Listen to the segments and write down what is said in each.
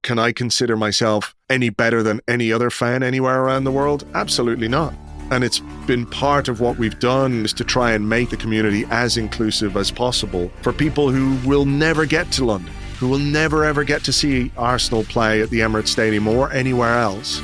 can I consider myself any better than any other fan anywhere around the world? Absolutely not. And it's been part of what we've done is to try and make the community as inclusive as possible for people who will never get to London, who will never ever get to see Arsenal play at the Emirates Stadium or anywhere else.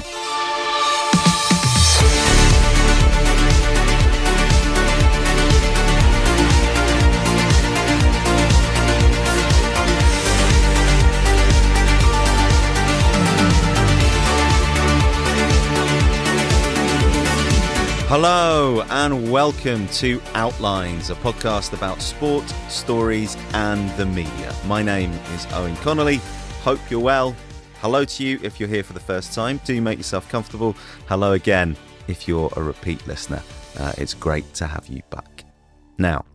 Hello and welcome to Outlines, a podcast about sport, stories and the media. My name is Owen Connolly. Hope you're well. Hello to you if you're here for the first time. Do make yourself comfortable. Hello again if you're a repeat listener. It's great to have you back. Now,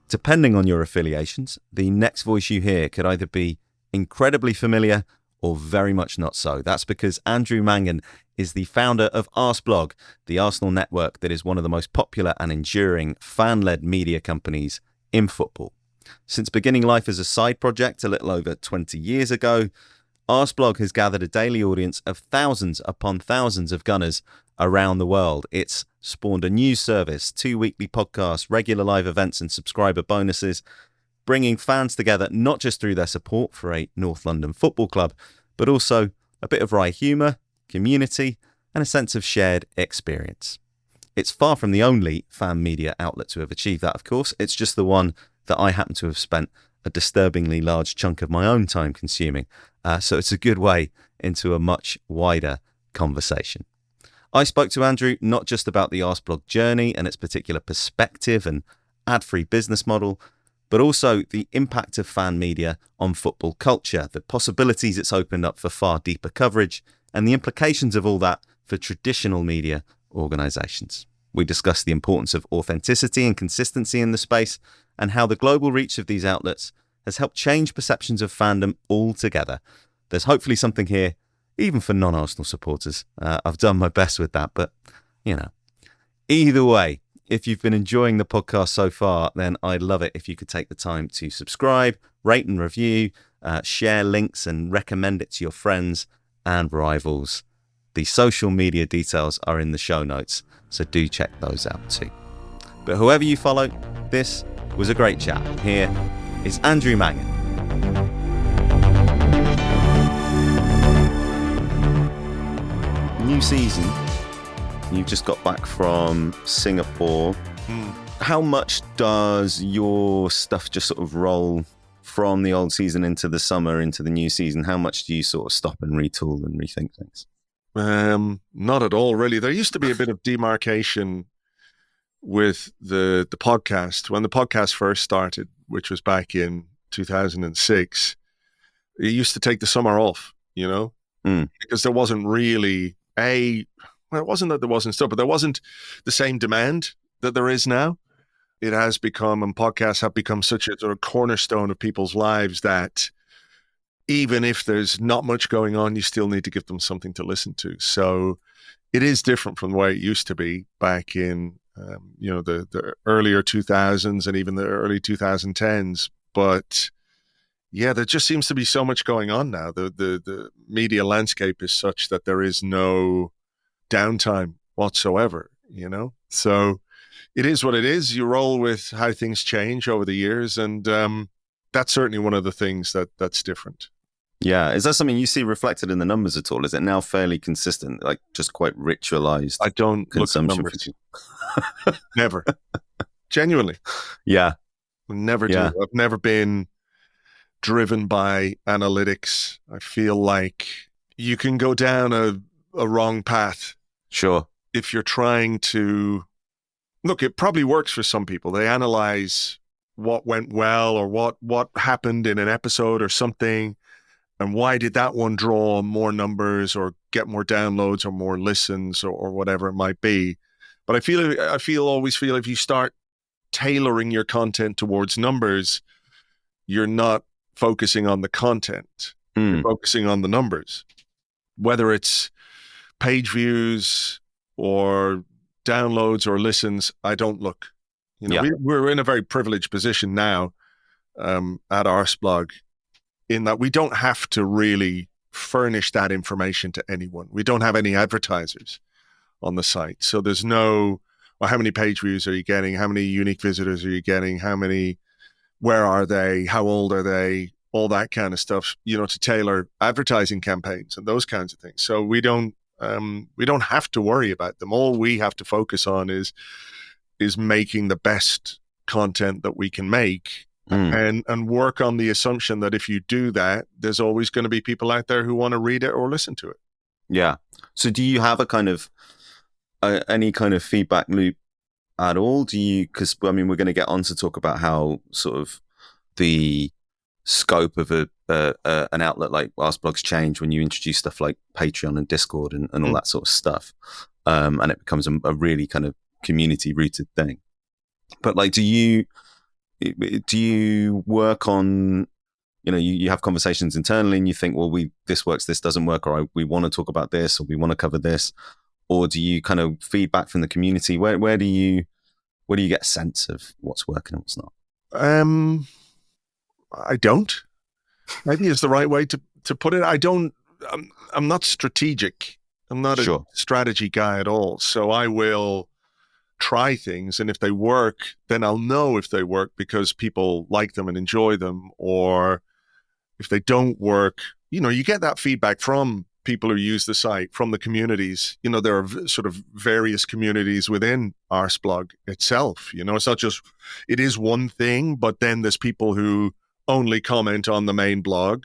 depending on your affiliations, the next voice you hear could either be incredibly familiar or very much not so. That's because Andrew Mangan is the founder of Arseblog, the Arsenal network that is one of the most popular and enduring fan-led media companies in football. Since beginning life as a side project a little over 20 years ago, Arseblog has gathered a daily audience of thousands upon thousands of Gunners around the world. It's spawned a news service, 2 weekly podcasts, regular live events and subscriber bonuses, bringing fans together not just through their support for a North London football club, but also a bit of wry humour, community, and a sense of shared experience. It's far from the only fan media outlet to have achieved that, of course. It's just the one that I happen to have spent a disturbingly large chunk of my own time consuming. So it's a good way into a much wider conversation. I spoke to Andrew not just about the Arseblog journey and its particular perspective and ad-free business model, but also the impact of fan media on football culture, the possibilities it's opened up for far deeper coverage, and the implications of all that for traditional media organisations. We discussed the importance of authenticity and consistency in the space and how the global reach of these outlets has helped change perceptions of fandom altogether. There's hopefully something here, even for non-Arsenal supporters. I've done my best with that, but, you know. Either way, if you've been enjoying the podcast so far, then I'd love it if you could take the time to subscribe, rate and review, share links and recommend it to your friends and rivals. The social media details are in the show notes, so do check those out too. But whoever you follow, this was a great chat. Here is Andrew Mangan. New season. You've just got back from Singapore. How much does your stuff just sort of roll from the old season into the summer, into the new season? How much do you sort of stop and retool and rethink things? Not at all, really. There used to be a bit of demarcation with the podcast. When the podcast first started, which was back in 2006, it used to take the summer off, you know, because there wasn't really well, it wasn't that there wasn't stuff, but there wasn't the same demand that there is now. It has become, and podcasts have become such a sort of cornerstone of people's lives that even if there's not much going on, you still need to give them something to listen to. So it is different from the way it used to be back in, the earlier 2000s and even the early 2010s. But yeah, there just seems to be so much going on now. The media landscape is such that there is no downtime whatsoever, you know? So it is what it is. You roll with how things change over the years, and that's certainly one of the things that's different. Yeah. Is that something you see reflected in the numbers at all? Is it now fairly consistent, like just quite ritualized? I don't look at numbers. Never. Genuinely. Yeah. Never do. I've never been driven by analytics. I feel like you can go down a wrong path. Sure. If you're trying to... Look, it probably works for some people. They analyze what went well or what happened in an episode or something, and why did that one draw more numbers or get more downloads or more listens or whatever it might be. But I always feel if you start tailoring your content towards numbers, you're not focusing on the content. You're focusing on the numbers. Whether it's page views or downloads or listens, I don't look. You know, we're in a very privileged position now at Arseblog in that we don't have to really furnish that information to anyone. We don't have any advertisers on the site. So there's no, well, how many page views are you getting? How many unique visitors are you getting? Where are they? How old are they? All that kind of stuff, to tailor advertising campaigns and those kinds of things. So we don't have to worry about them. All we have to focus on is making the best content that we can make, and work on the assumption that if you do that, there's always going to be people out there who want to read it or listen to it. Yeah. So do you have a kind of any kind of feedback loop at all? Because we're going to get on to talk about how sort of the scope of an outlet like Arseblog's change when you introduce stuff like Patreon and Discord and all that sort of stuff, and it becomes a really kind of community rooted thing. But like, do you work on, you have conversations internally and you think, well, this works, this doesn't work, or we want to talk about this, or we want to cover this, or do you kind of feedback from the community? Where do you get a sense of what's working and what's not? I don't. Maybe is the right way to put it. I'm not strategic. I'm not a strategy guy at all. So I will try things, and if they work, then I'll know if they work because people like them and enjoy them. Or if they don't work, you get that feedback from people who use the site, from the communities. There are sort of various communities within Arseblog itself. It's not just, it is one thing, but then there's people who only comment on the main blog.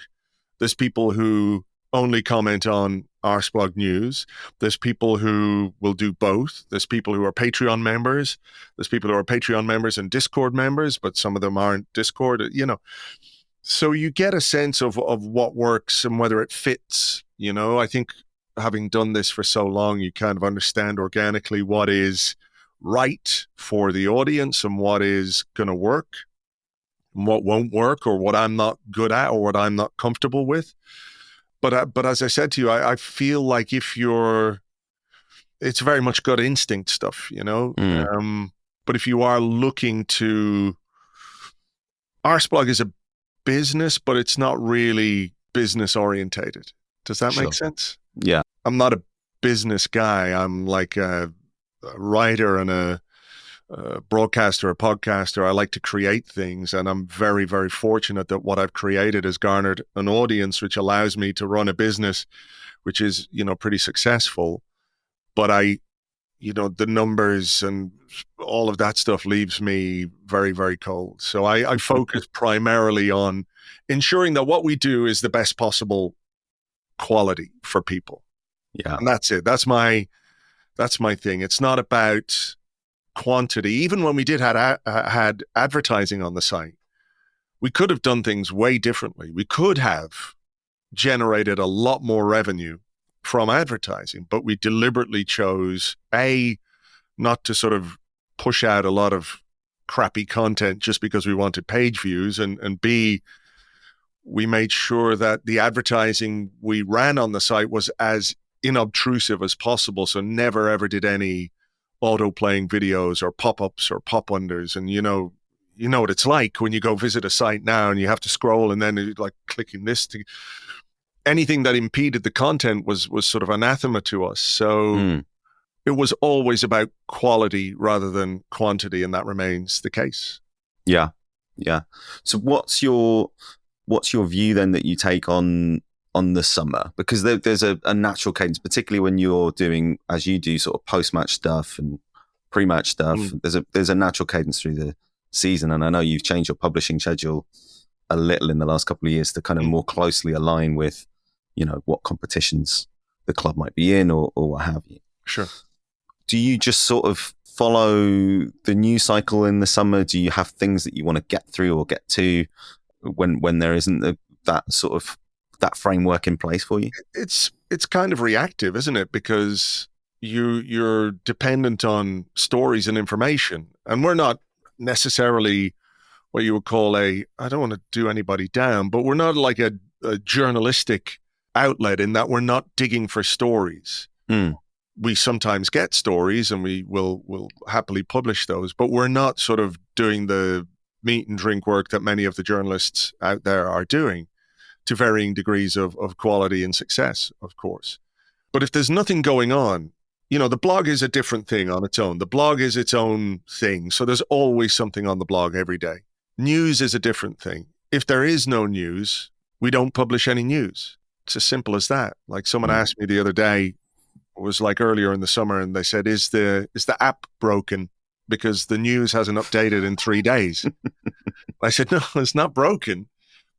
There's people who only comment on Arseblog news. There's people who will do both. There's people who are Patreon members. There's people who are Patreon members and Discord members, but some of them aren't Discord, So you get a sense of what works and whether it fits. I think having done this for so long, you kind of understand organically what is right for the audience and what is going to work and what won't work, or what I'm not good at, or what I'm not comfortable with. But as I said to you, I feel like it's very much gut instinct stuff, but if you are looking to, Arseblog is a business, but it's not really business orientated. Does that make sense? Yeah. I'm not a business guy. I'm like a writer and a broadcaster, a podcaster. I like to create things, and I'm very, very fortunate that what I've created has garnered an audience, which allows me to run a business which is, pretty successful. But the numbers and all of that stuff leaves me very, very cold. So I focus primarily on ensuring that what we do is the best possible quality for people. Yeah. And that's it. That's my thing. It's not about quantity. Even when we had advertising on the site, we could have done things way differently. We could have generated a lot more revenue from advertising, but we deliberately chose not to sort of push out a lot of crappy content just because we wanted page views, and B, we made sure that the advertising we ran on the site was as inobtrusive as possible. So never ever did any auto-playing videos or pop-ups or pop-unders. And you know what it's like when you go visit a site now and you have to scroll and then you're like clicking this to anything that impeded the content was sort of anathema to us. So it was always about quality rather than quantity, and that remains the case. Yeah. So what's your view then that you take on the summer? Because there's a natural cadence, particularly when you're doing, as you do, sort of post-match stuff and pre-match stuff. There's a natural cadence through the season, and I know you've changed your publishing schedule a little in the last couple of years to kind of more closely align with, what competitions the club might be in or what have you. Sure. Do you just sort of follow the news cycle in the summer? Do you have things that you want to get through or get to when there isn't that framework in place for you? It's kind of reactive, isn't it? Because you're dependent on stories and information, and we're not necessarily what you would call I don't want to do anybody down, but we're not like a journalistic outlet in that we're not digging for stories. We sometimes get stories and we will happily publish those, but we're not sort of doing the meat and drink work that many of the journalists out there are doing. to varying degrees of quality and success, of course. But if there's nothing going on, the blog is a different thing on its own. The blog is its own thing. So there's always something on the blog every day. News is a different thing. If there is no news, we don't publish any news. It's as simple as that. Like someone asked me the other day, it was like earlier in the summer, and they said, is the app broken because the news hasn't updated in 3 days? I said, no, it's not broken.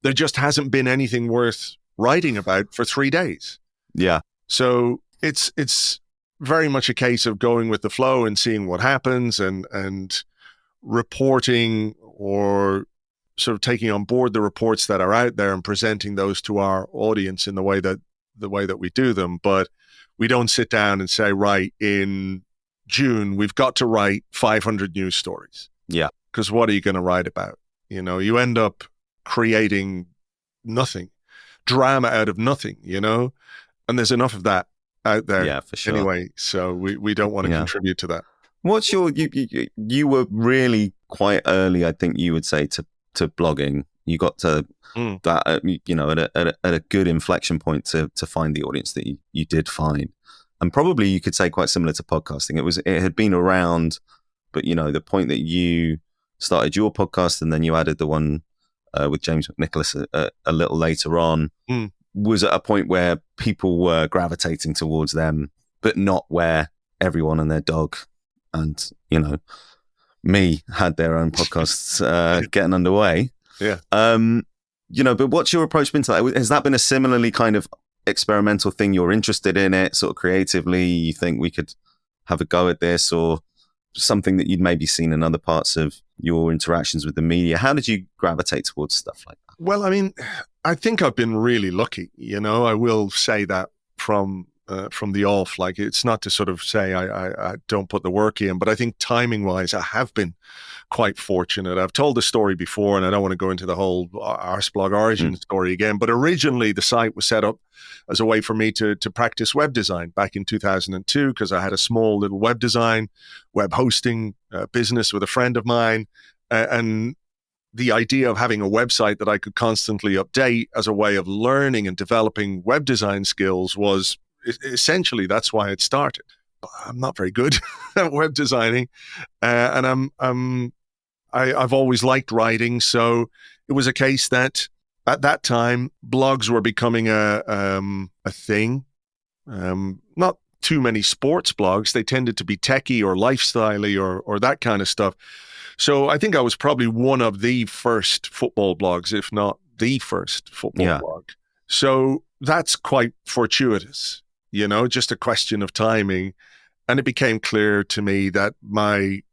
There just hasn't been anything worth writing about for 3 days. Yeah. So it's very much a case of going with the flow and seeing what happens and reporting, or sort of taking on board the reports that are out there and presenting those to our audience in the way that we do them. But we don't sit down and say, right, in June, we've got to write 500 news stories. Yeah. Because what are you going to write about? You end up creating nothing, drama out of nothing, and there's enough of that out there. Yeah, for sure. Anyway, so we don't want to contribute to that. What's you were really quite early, I think you would say, to blogging. You got to that, at a good inflection point to find the audience that you did find. And probably you could say quite similar to podcasting. It had been around, but the point that you started your podcast and then you added the one with James McNicholas a little later on was at a point where people were gravitating towards them, but not where everyone and their dog and, me had their own podcasts getting underway. Yeah. But what's your approach been to that? Has that been a similarly kind of experimental thing? You're interested in it sort of creatively? You think we could have a go at this, or something that you'd maybe seen in other parts of your interactions with the media? How did you gravitate towards stuff like that? Well, I mean, I think I've been really lucky. I will say that from the off. Like, it's not to sort of say I don't put the work in, but I think timing wise, I have been quite fortunate. I've told the story before, and I don't want to go into the whole Arseblog origin story again, but originally the site was set up as a way for me to practice web design back in 2002, because I had a small little web design, web hosting business with a friend of mine. And the idea of having a website that I could constantly update as a way of learning and developing web design skills was essentially, that's why it started. But I'm not very good at web designing, and I've always liked writing. So it was a case that at that time blogs were becoming a thing. Not too many sports blogs; they tended to be techie or lifestyle-y or that kind of stuff. So I think I was probably one of the first football blogs, if not the first football blog. So that's quite fortuitous, just a question of timing. And it became clear to me that my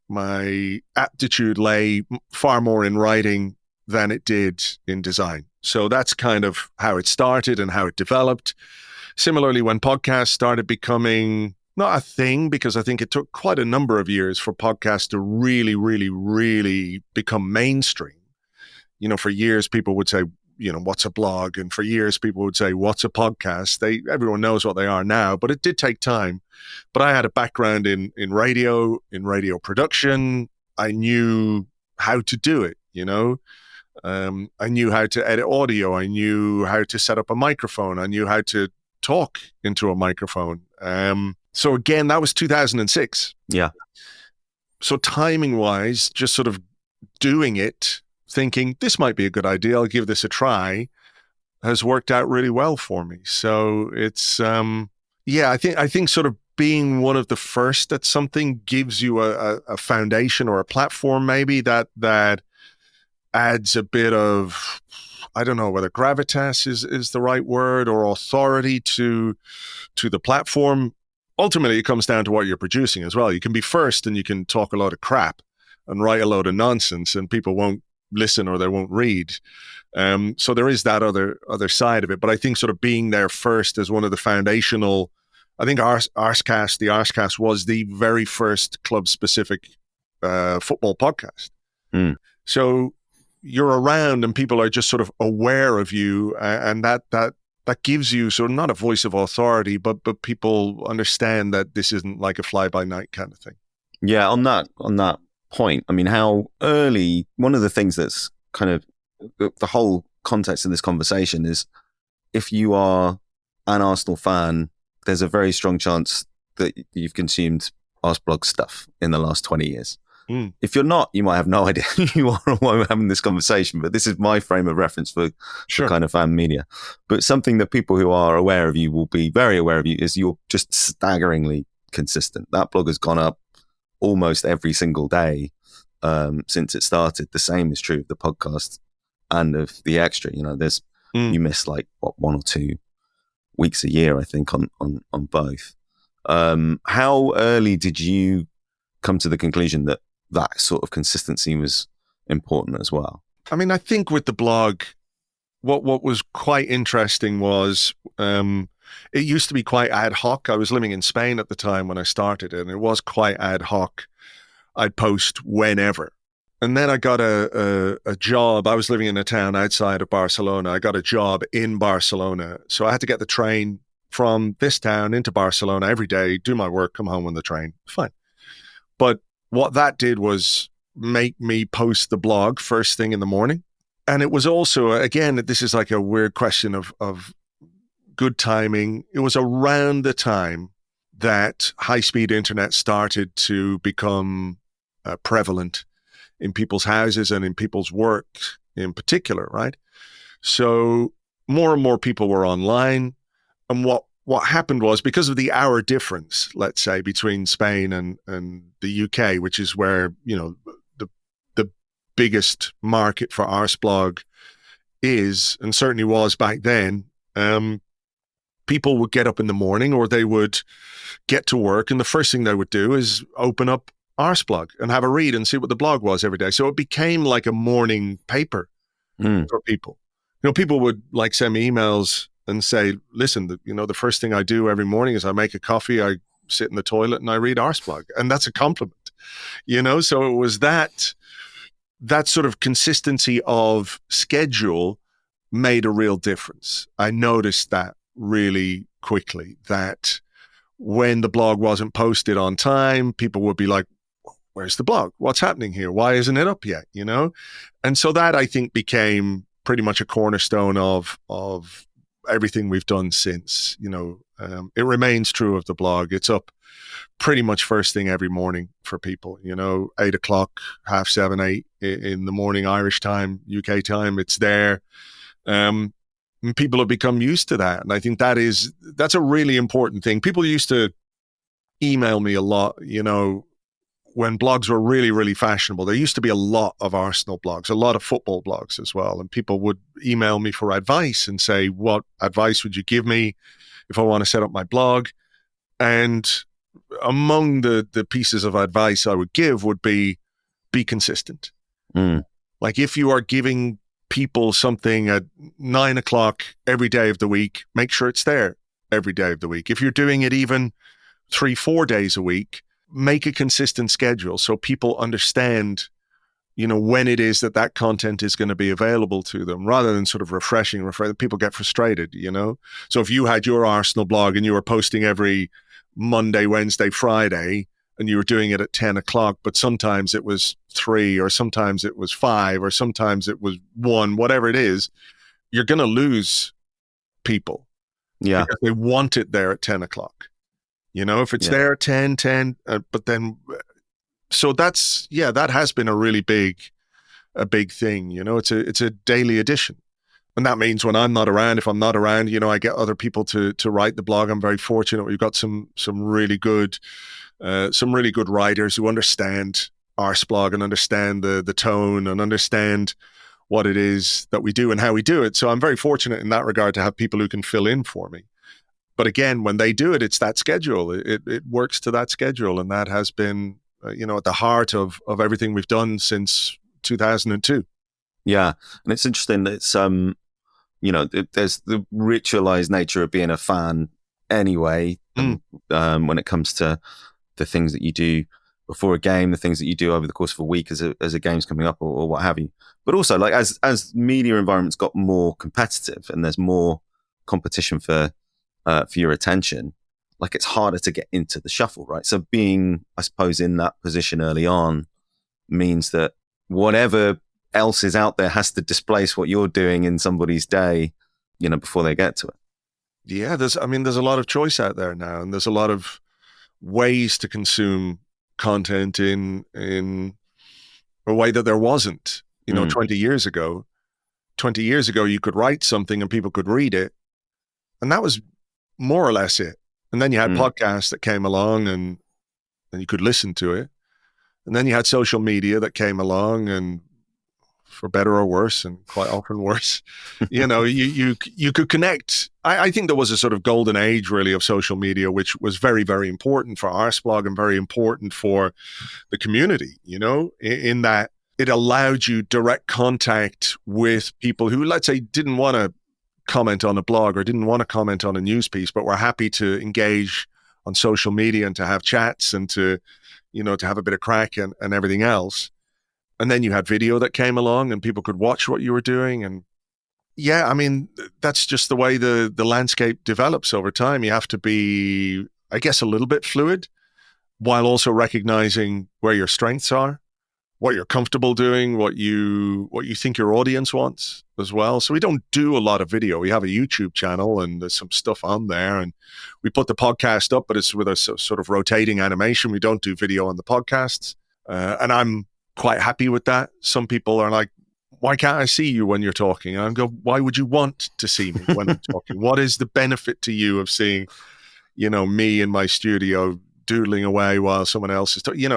aptitude lay far more in writing than it did in design. So that's kind of how it started and how it developed. Similarly, when podcasts started becoming not a thing, because I think it took quite a number of years for podcasts to really, really, really become mainstream. For years, people would say, what's a blog? And for years, people would say, what's a podcast? Everyone knows what they are now, but it did take time. But I had a background in radio production. I knew how to do it, I knew how to edit audio. I knew how to set up a microphone. I knew how to talk into a microphone. So again, that was 2006. Yeah. So timing-wise, just sort of doing it, thinking this might be a good idea, I'll give this a try, has worked out really well for me. So it's I think sort of being one of the first at something gives you a foundation or a platform maybe that adds a bit of, I don't know whether gravitas is the right word, or authority to the platform. Ultimately, it comes down to what you're producing as well. You can be first and you can talk a lot of crap and write a load of nonsense and people won't listen or they won't read. So there is that other side of it. But I think sort of being there first as one of the foundational, I think the Arsecast was the very first club-specific football podcast. So you're around and people are just sort of aware of you, and that gives you sort of not a voice of authority, but people understand that this isn't like a fly-by-night kind of thing. Yeah, on that point, I mean, how early, one of the things that's kind of the whole context of this conversation is if you are an Arsenal fan, there's a very strong chance that you've consumed Arseblog stuff in the last 20 years. If you're not, you might have no idea who you are or why we're having this conversation, but this is my frame of reference for kind of fan media. But something that people who are aware of you will be very aware of you is you're just staggeringly consistent. That blog has gone up almost every single day since it started. The same is true of the podcast and of the extra. You know, there's you miss like 1 or 2 weeks a year, I think, on both. How early did you come to the conclusion that sort of consistency was important as well? I mean, I think with the blog, what was quite interesting was it used to be quite ad hoc. I was living in Spain at the time when I started it, and it was quite ad hoc. I'd post whenever. And then I got a job. I was living in a town outside of Barcelona. I got a job in Barcelona. So I had to get the train from this town into Barcelona every day, do my work, come home on the train. Fine. But what that did was make me post the blog first thing in the morning. And it was also, again, this is like a weird question of good timing. It was around the time that high-speed internet started to become prevalent in people's houses and in people's work in particular, right? So more and more people were online. And what happened was, because of the hour difference, let's say, between Spain and the UK, which is where, you know, the biggest market for Arseblog is, and certainly was back then, people would get up in the morning or they would get to work, and the first thing they would do is open up Arseblog and have a read and see what the blog was every day. So it became like a morning paper for people. You know, people would like send me emails and say, listen, the first thing I do every morning is I make a coffee, I sit in the toilet and I read Arseblog. And that's a compliment, you know? So it was that sort of consistency of schedule made a real difference. I noticed that really quickly, that when the blog wasn't posted on time, people would be like, where's the blog? What's happening here? Why isn't it up yet? You know? And so that, I think, became pretty much a cornerstone of everything we've done since. You know, it remains true of the blog. It's up pretty much first thing every morning for people, you know, 8 o'clock, 7:30, 8 in the morning, Irish time, UK time, it's there. And people have become used to that. And I think that's a really important thing. People used to email me a lot, you know, when blogs were really, really fashionable. There used to be a lot of Arsenal blogs, a lot of football blogs as well. And people would email me for advice and say, what advice would you give me if I want to set up my blog? And among the pieces of advice I would give would be consistent. Like, if you are giving people something at 9 o'clock every day of the week, make sure it's there every day of the week. If you're doing it even 3-4 days a week, make a consistent schedule so people understand, you know, when it is that content is going to be available to them, rather than sort of refreshing. People get frustrated, you know? So if you had your Arsenal blog and you were posting every Monday, Wednesday, Friday, and you were doing it at 10 o'clock, but sometimes it was 3, or sometimes it was 5, or sometimes it was 1, whatever it is, you're going to lose people. Yeah. Because they want it there at 10 o'clock. You know, if it's there at 10, but then, so that has been a really big thing, you know. It's a daily edition. And that means when I'm not around, if I'm not around, you know, I get other people to write the blog. I'm very fortunate. We've got some really good writers who understand Arseblog and understand the tone and understand what it is that we do and how we do it. So I'm very fortunate in that regard to have people who can fill in for me. But again, when they do it, it's that schedule. It works to that schedule. And that has been, you know, at the heart of everything we've done since 2002. Yeah. And it's interesting. It's, you know, there's the ritualized nature of being a fan anyway, when it comes to the things that you do before a game, the things that you do over the course of a week as a game's coming up or what have you. But also, like, as media environments got more competitive and there's more competition for your attention, like, it's harder to get into the shuffle, right? So being, I suppose, in that position early on means that whatever else is out there has to displace what you're doing in somebody's day, before they get to it. Yeah, there's a lot of choice out there now, and there's a lot of ways to consume content in a way that there wasn't, 20 years ago. 20 years ago, you could write something and people could read it, and that was more or less it. And then you had podcasts that came along and you could listen to it. And then you had social media that came along, and for better or worse, and quite often worse, you could connect. I think there was a sort of golden age, really, of social media, which was very, very important for Arseblog and very important for the community, in that it allowed you direct contact with people who, let's say, didn't want to comment on a blog or didn't want to comment on a news piece, but were happy to engage on social media and to have chats and to have a bit of crack and everything else. And then you had video that came along and people could watch what you were doing. And yeah, that's just the way the landscape develops over time. You have to be, I guess, a little bit fluid while also recognizing where your strengths are, what you're comfortable doing, what you think your audience wants as well. So we don't do a lot of video. We have a YouTube channel and there's some stuff on there, and we put the podcast up, but it's with a sort of rotating animation. We don't do video on the podcasts. And I'm quite happy with that. Some people are like, why can't I see you when you're talking? And I go, why would you want to see me when I'm talking? What is the benefit to you of seeing, me in my studio doodling away while someone else is talking?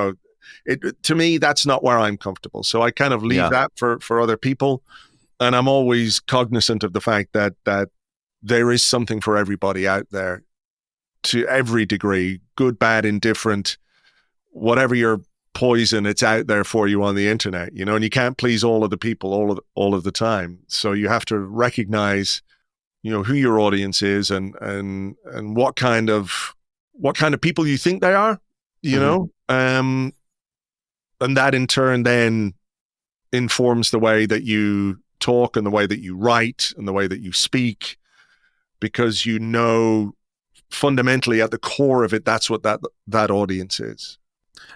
To me, that's not where I'm comfortable. So I kind of leave that for other people. And I'm always cognizant of the fact that there is something for everybody out there to every degree, good, bad, indifferent, whatever your poison, it's out there for you on the internet, and you can't please all of the people all of the time. So you have to recognize, who your audience is and what kind of people you think they are, and that in turn then informs the way that you talk and the way that you write and the way that you speak, because fundamentally at the core of it, that's what that audience is.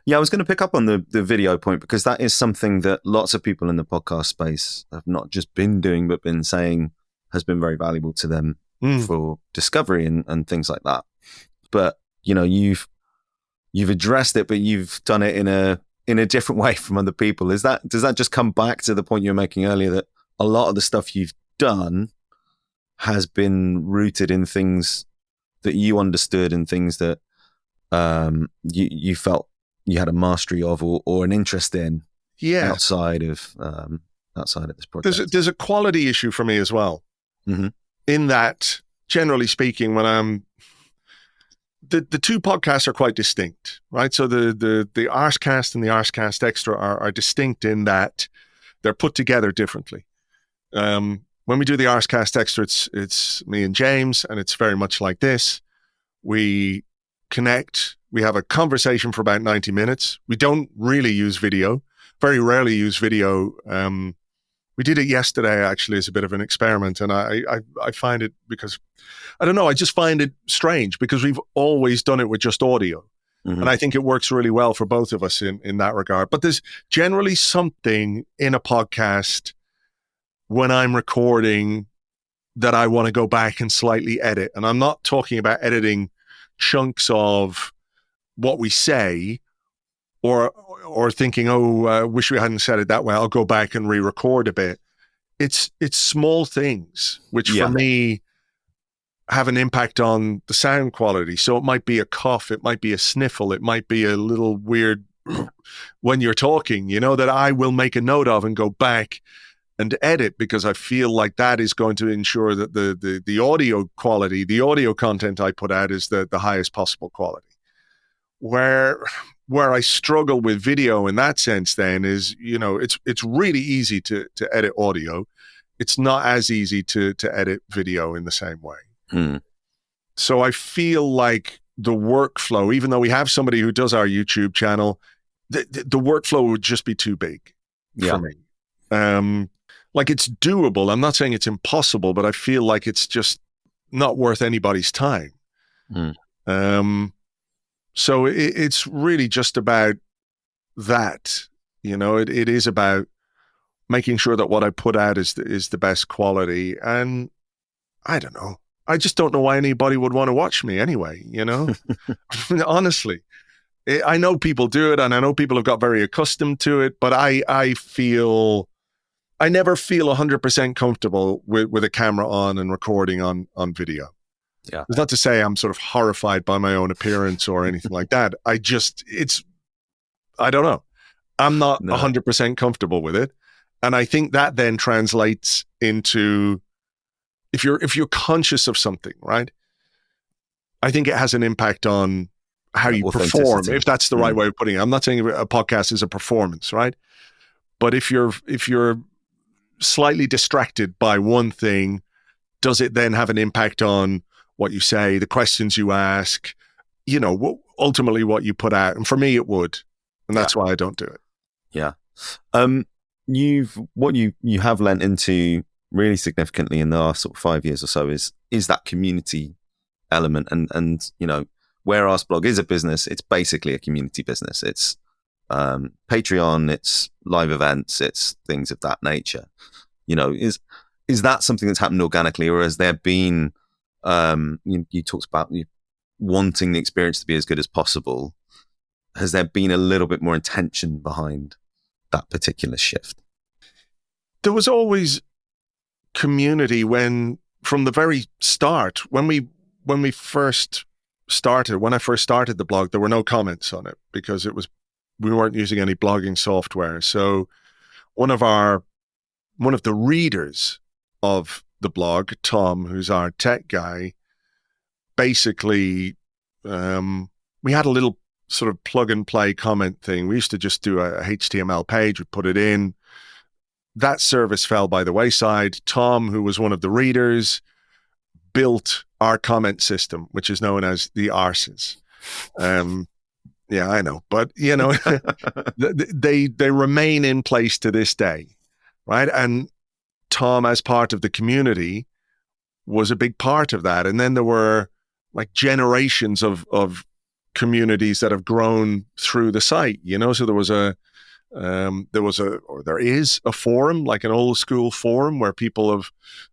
Yeah, I was going to pick up on the video point, because that is something that lots of people in the podcast space have not just been doing, but been saying has been very valuable to them for discovery and things like that. But, you've addressed it, but you've done it in a different way from other people. Does that just come back to the point you were making earlier, that a lot of the stuff you've done has been rooted in things that you understood and things that you felt you had a mastery of or an interest in outside of this project? There's a quality issue for me as well. Mm-hmm. In that, generally speaking, when I'm the two podcasts are quite distinct, right? So the Arsecast and the Arsecast Extra are distinct in that they're put together differently. When we do the Arsecast Extra, it's me and James, and it's very much like this. We connect. We have a conversation for about 90 minutes. We don't really use video, very rarely use video. We did it yesterday, actually, as a bit of an experiment. And I find it, because, I don't know, I just find it strange, because we've always done it with just audio. Mm-hmm. And I think it works really well for both of us in that regard. But there's generally something in a podcast when I'm recording that I want to go back and slightly edit. And I'm not talking about editing chunks of what we say or thinking, wish we hadn't said it that way, I'll go back and re-record a bit. It's small things which for me have an impact on the sound quality. So it might be a cough, it might be a sniffle, it might be a little weird when you're talking, that I will make a note of and go back and edit, because I feel like that is going to ensure that the audio quality, the audio content I put out is the highest possible quality. Where I struggle with video in that sense then is, it's really easy to edit audio. It's not as easy to edit video in the same way. So I feel like the workflow, even though we have somebody who does our YouTube channel, the workflow would just be too big for me. Like, it's doable. I'm not saying it's impossible, but I feel like it's just not worth anybody's time. So it's really just about that. It is about making sure that what I put out is the best quality. And I don't know. I just don't know why anybody would want to watch me anyway, Honestly. I know people do it, and I know people have got very accustomed to it, but I never feel 100% comfortable with a camera on and recording on video. Yeah. It's not to say I'm sort of horrified by my own appearance or anything like that. I don't know. I'm not 100% comfortable with it. And I think that then translates into, if you're conscious of something, right? I think it has an impact on how you perform, if that's the right way of putting it. I'm not saying a podcast is a performance, right? But if you're slightly distracted by one thing, does it then have an impact on what you say, the questions you ask, ultimately what you put out? And for me, it would. And that's why I don't do it. Yeah. You have lent into really significantly in the last sort of 5 years or so is that community element. And where Arseblog is a business, it's basically a community business. It's Patreon, it's live events, it's things of that nature. Is that something that's happened organically, or has there been, you talked about wanting the experience to be as good as possible. Has there been a little bit more intention behind that particular shift? There was always community from the very start, when I first started the blog, there were no comments on it because we weren't using any blogging software. So one of the readers of the blog, Tom, who's our tech guy, basically, we had a little sort of plug and play comment thing. We used to just do a HTML page, we'd put it in. That service fell by the wayside. Tom, who was one of the readers, built our comment system, which is known as the Arses. Yeah, I know, but they remain in place to this day, right? And Tom, as part of the community, was a big part of that. And then there were like generations of communities that have grown through the site, So there is a forum, like an old school forum, where people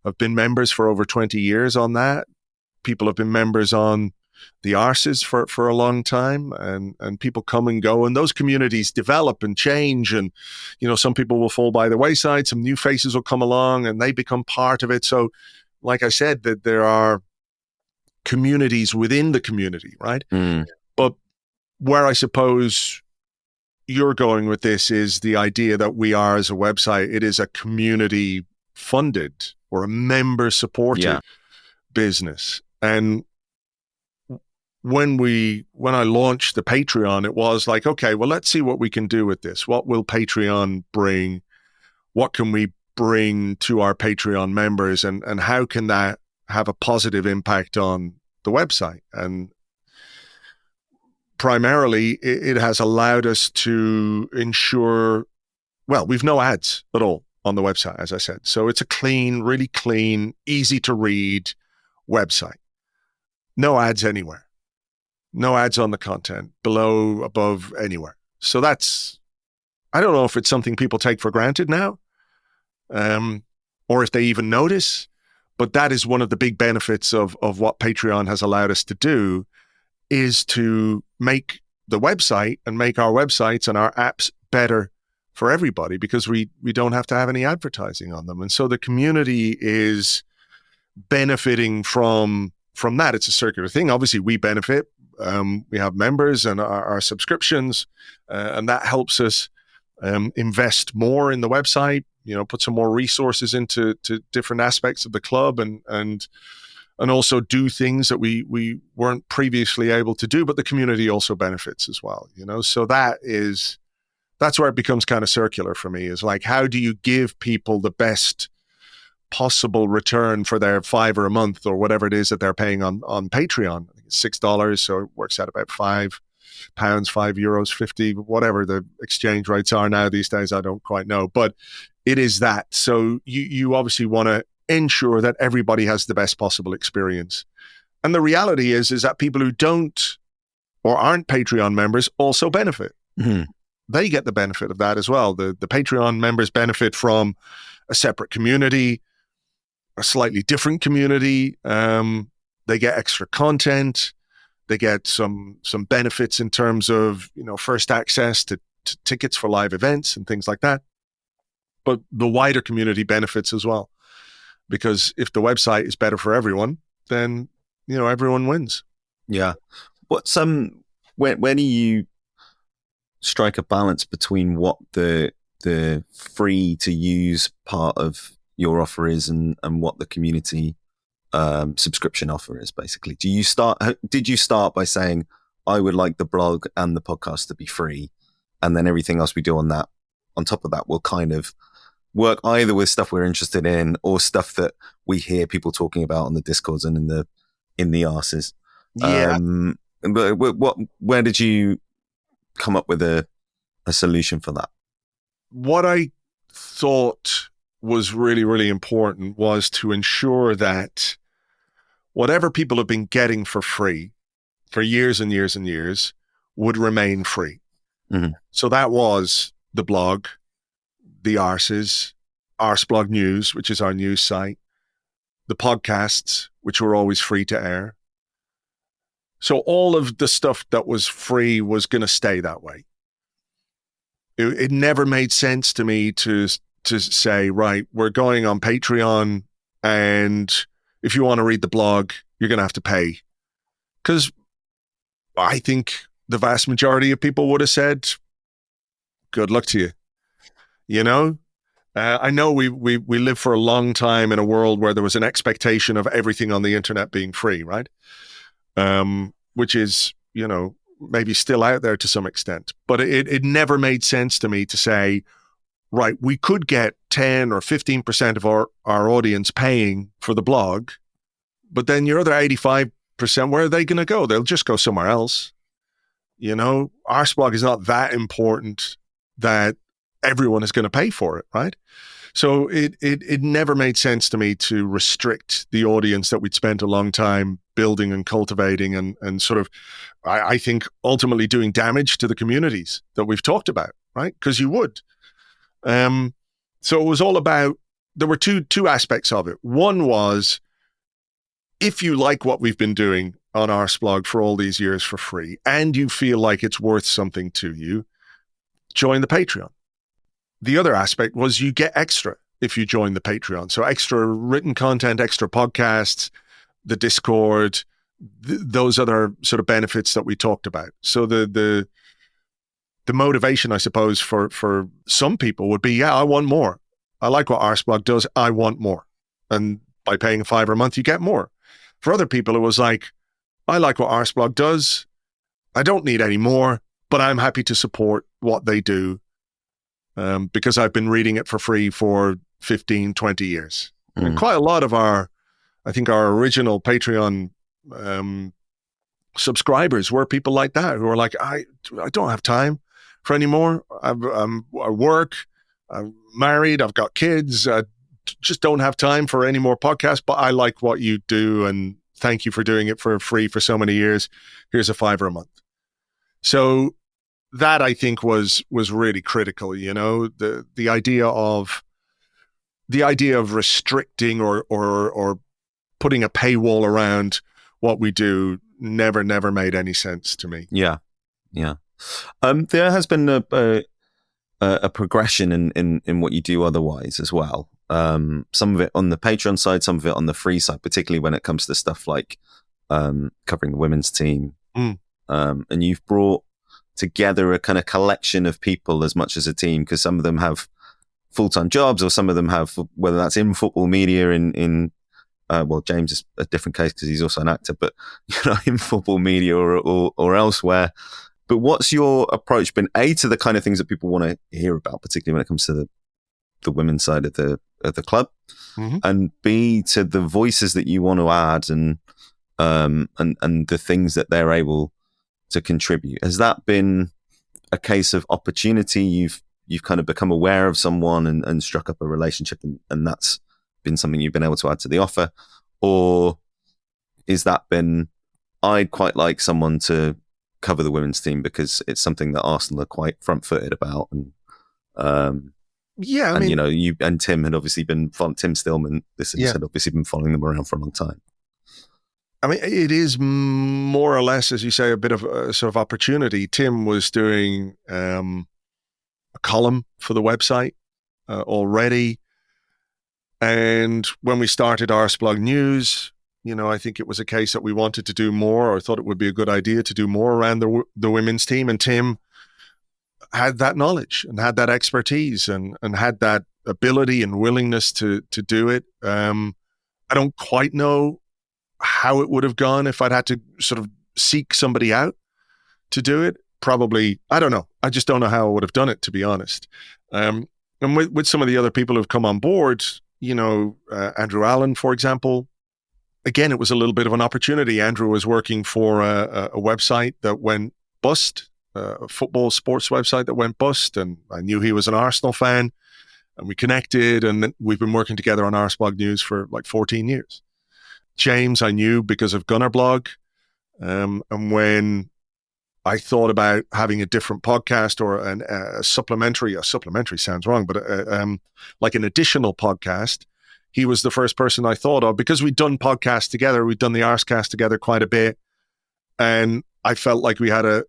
have been members for over 20 years on that. People have been members on the Arses for a long time, and people come and go, and those communities develop and change, and some people will fall by the wayside, some new faces will come along and they become part of it. So like I said, that there are communities within the community, right? But where I suppose you're going with this is the idea that we are, as a website, it is a community funded or a member supported business. And when I launched the Patreon, it was like, okay, well, let's see what we can do with this. What will Patreon bring? What can we bring to our Patreon members? And how can that have a positive impact on the website? And primarily, it has allowed us to ensure, well, we've no ads at all on the website, as I said. So it's a really clean, easy to read website. No ads anywhere. No ads on the content, below, above, anywhere. So I don't know if it's something people take for granted now, or if they even notice, but that is one of the big benefits of what Patreon has allowed us to do, is to make the website and make our websites and our apps better for everybody, because we don't have to have any advertising on them. And so the community is benefiting from that. It's a circular thing. Obviously, we benefit. We have members and our subscriptions, and that helps us invest more in the website, put some more resources into different aspects of the club, and also do things that we weren't previously able to do, but the community also benefits as well, So that's where it becomes kind of circular for me, is like, how do you give people the best possible return for their $5 a month or whatever it is that they're paying on Patreon? I think it's $6, so it works out about £5, €5, 50, whatever the exchange rates are now these days. I don't quite know, but it is that. So you obviously want to ensure that everybody has the best possible experience. And the reality is that people who don't or aren't Patreon members also benefit. Mm-hmm. they get the benefit of that as well. The Patreon members benefit from a separate community, a slightly different community. They get extra content. They get some benefits in terms of, first access to tickets for live events and things like that. But the wider community benefits as well, because if the website is better for everyone, then everyone wins. Yeah. What's where do you strike a balance between what the free to use part of your offer is and what the community subscription offer is, basically? Did you start by saying, I would like the blog and the podcast to be free, and then everything else we do on top of that will kind of work either with stuff we're interested in or stuff that we hear people talking about on the Discords and in the arses? Yeah. But where did you come up with a solution for that? What I thought was really, really important was to ensure that whatever people have been getting for free for years and years and years would remain free. Mm-hmm. So that was the blog, the Arseblog News, which is our news site, the podcasts, which were always free to air. So all of the stuff that was free was going to stay that way. It never made sense to me to say, right, we're going on Patreon, and if you want to read the blog, you're going to have to pay. Because I think the vast majority of people would have said, good luck to you. I know we lived for a long time in a world where there was an expectation of everything on the internet being free, right? Which is, maybe still out there to some extent. But it never made sense to me to say, right, we could get 10 or 15% of our audience paying for the blog, but then your other 85%, where are they going to go? They'll just go somewhere else. Arseblog is not that important that everyone is going to pay for it, right? So it never made sense to me to restrict the audience that we'd spent a long time building and cultivating and sort of, I think, ultimately doing damage to the communities that we've talked about, right? Because you would. So it was all about, there were two aspects of it. One was, if you like what we've been doing on Arseblog for all these years for free, and you feel like it's worth something to you, join the Patreon. The other aspect was you get extra if you join the Patreon. So extra written content, extra podcasts, the Discord, those other sort of benefits that we talked about. So the motivation, I suppose, for some people would be, I want more. I like what Arseblog does. I want more. And by paying $5 a month, you get more. For other people, it was like, I like what Arseblog does. I don't need any more, but I'm happy to support what they do. Because I've been reading it for free for 15, 20 years. Mm. And quite a lot of our original Patreon subscribers were people like that, who are like, I don't have time for any more. I work, I'm married, I've got kids, I just don't have time for any more podcasts, but I like what you do, and thank you for doing it for free for so many years. Here's a $5 a month. So that, I think, was really critical. The idea of restricting or putting a paywall around what we do never made any sense to me. Yeah. There has been a progression in what you do otherwise as well. Some of it on the Patreon side, some of it on the free side, particularly when it comes to stuff like covering the women's team. Mm. And you've brought together a kind of collection of people as much as a team, because some of them have full-time jobs, or some of them have, whether that's in football media, well, James is a different case because he's also an actor, but in football media or elsewhere. But what's your approach been, A, to the kind of things that people want to hear about, particularly when it comes to the women's side of the club, mm-hmm. and B, to the voices that you want to add and the things that they're able to contribute? Has that been a case of opportunity? You've kind of become aware of someone and struck up a relationship, and that's been something you've been able to add to the offer? Or is that been, I'd quite like someone to cover the women's team because it's something that Arsenal are quite front-footed about. And yeah, I mean, you know, you and Tim had obviously been Tim Stillman. This yeah. had obviously been following them around for a long time. I mean, it is more or less, as you say, a bit of a sort of opportunity. Tim was doing a column for the website already. And when we started Arseblog News, you know, I think it was a case that we wanted to do more, or thought it would be a good idea to do more around the women's team. And Tim had that knowledge and had that expertise and had that ability and willingness to do it. I don't quite know how it would have gone if I'd had to sort of seek somebody out to do it. Probably, I don't know. I just don't know how I would have done it, to be honest. And with some of the other people who've come on board, you know, Andrew Allen, for example, again, it was a little bit of an opportunity. Andrew was working for a website that went bust, a football sports website that went bust, and I knew he was an Arsenal fan, and we connected, and then we've been working together on Arseblog News for like 14 years. James, I knew because of Gunnerblog. And when I thought about having a different podcast or a supplementary sounds wrong, but like an additional podcast, he was the first person I thought of because we'd done podcasts together. We'd done the Arsecast together quite a bit. And I felt like we had a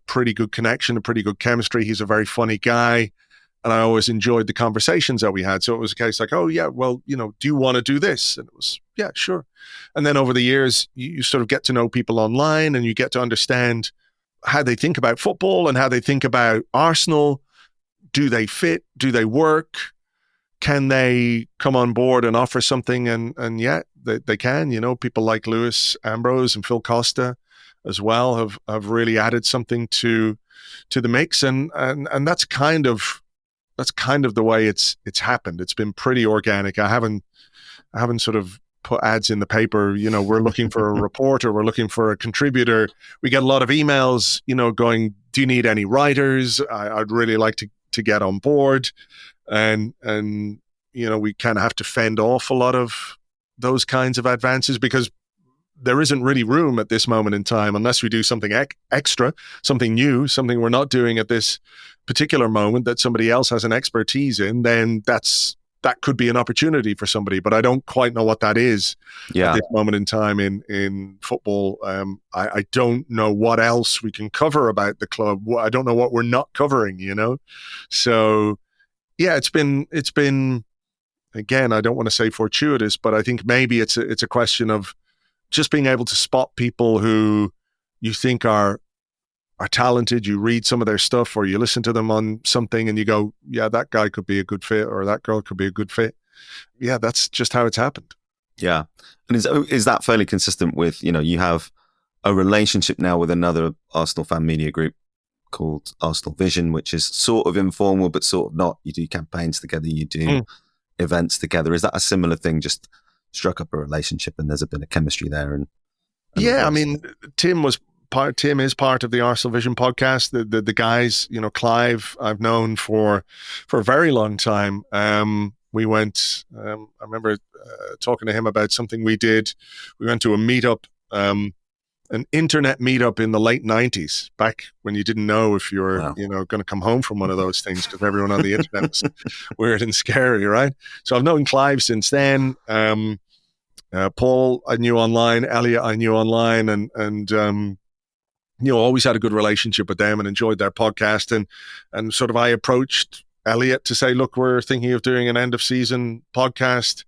pretty good connection, a pretty good chemistry. He's a very funny guy. And I always enjoyed the conversations that we had. So it was a case like, oh, yeah, well, you know, do you want to do this? And it was, yeah, sure. And then over the years, you sort of get to know people online and you get to understand how they think about football and how they think about Arsenal. Do they fit? Do they work? Can they come on board and offer something? And yeah, they can. You know, people like Lewis Ambrose and Phil Costa as well have really added something to the mix. And that's kind of the way it's happened. It's been pretty organic. I haven't sort of put ads in the paper. You know, we're looking for a reporter, we're looking for a contributor. We get a lot of emails, you know, going, do you need any writers? I'd really like to get on board. And you know, we kind of have to fend off a lot of those kinds of advances because there isn't really room at this moment in time unless we do something extra, something new, something we're not doing at this particular moment that somebody else has an expertise in. Then that could be an opportunity for somebody, but I don't quite know what that is at this moment in time in football. I don't know what else we can cover about the club. I don't know what we're not covering, you know? So yeah, it's been, again, I don't want to say fortuitous, but I think maybe it's a question of just being able to spot people who you think are talented. You read some of their stuff or you listen to them on something and you go, yeah, that guy could be a good fit or that girl could be a good fit. Yeah, that's just how it's happened. Yeah. And is that fairly consistent with, you know, you have a relationship now with another Arsenal fan media group called Arsenal Vision, which is sort of informal, but sort of not. You do campaigns together, you do events together. Is that a similar thing, just struck up a relationship and there's a bit of chemistry there? And yeah, I mean, Tim is part of the Arsenal Vision podcast. The guys, you know, Clive, I've known for a very long time. We went, I remember talking to him about something we did. We went to a meetup, an internet meetup in the late 90s, back when you didn't know if you were, you know, going to come home from one of those things because everyone on the internet was weird and scary, right? So I've known Clive since then. Paul I knew online, Elliot I knew online, and you know, always had a good relationship with them and enjoyed their podcast. And sort of I approached Elliot to say, look, we're thinking of doing an end of season podcast,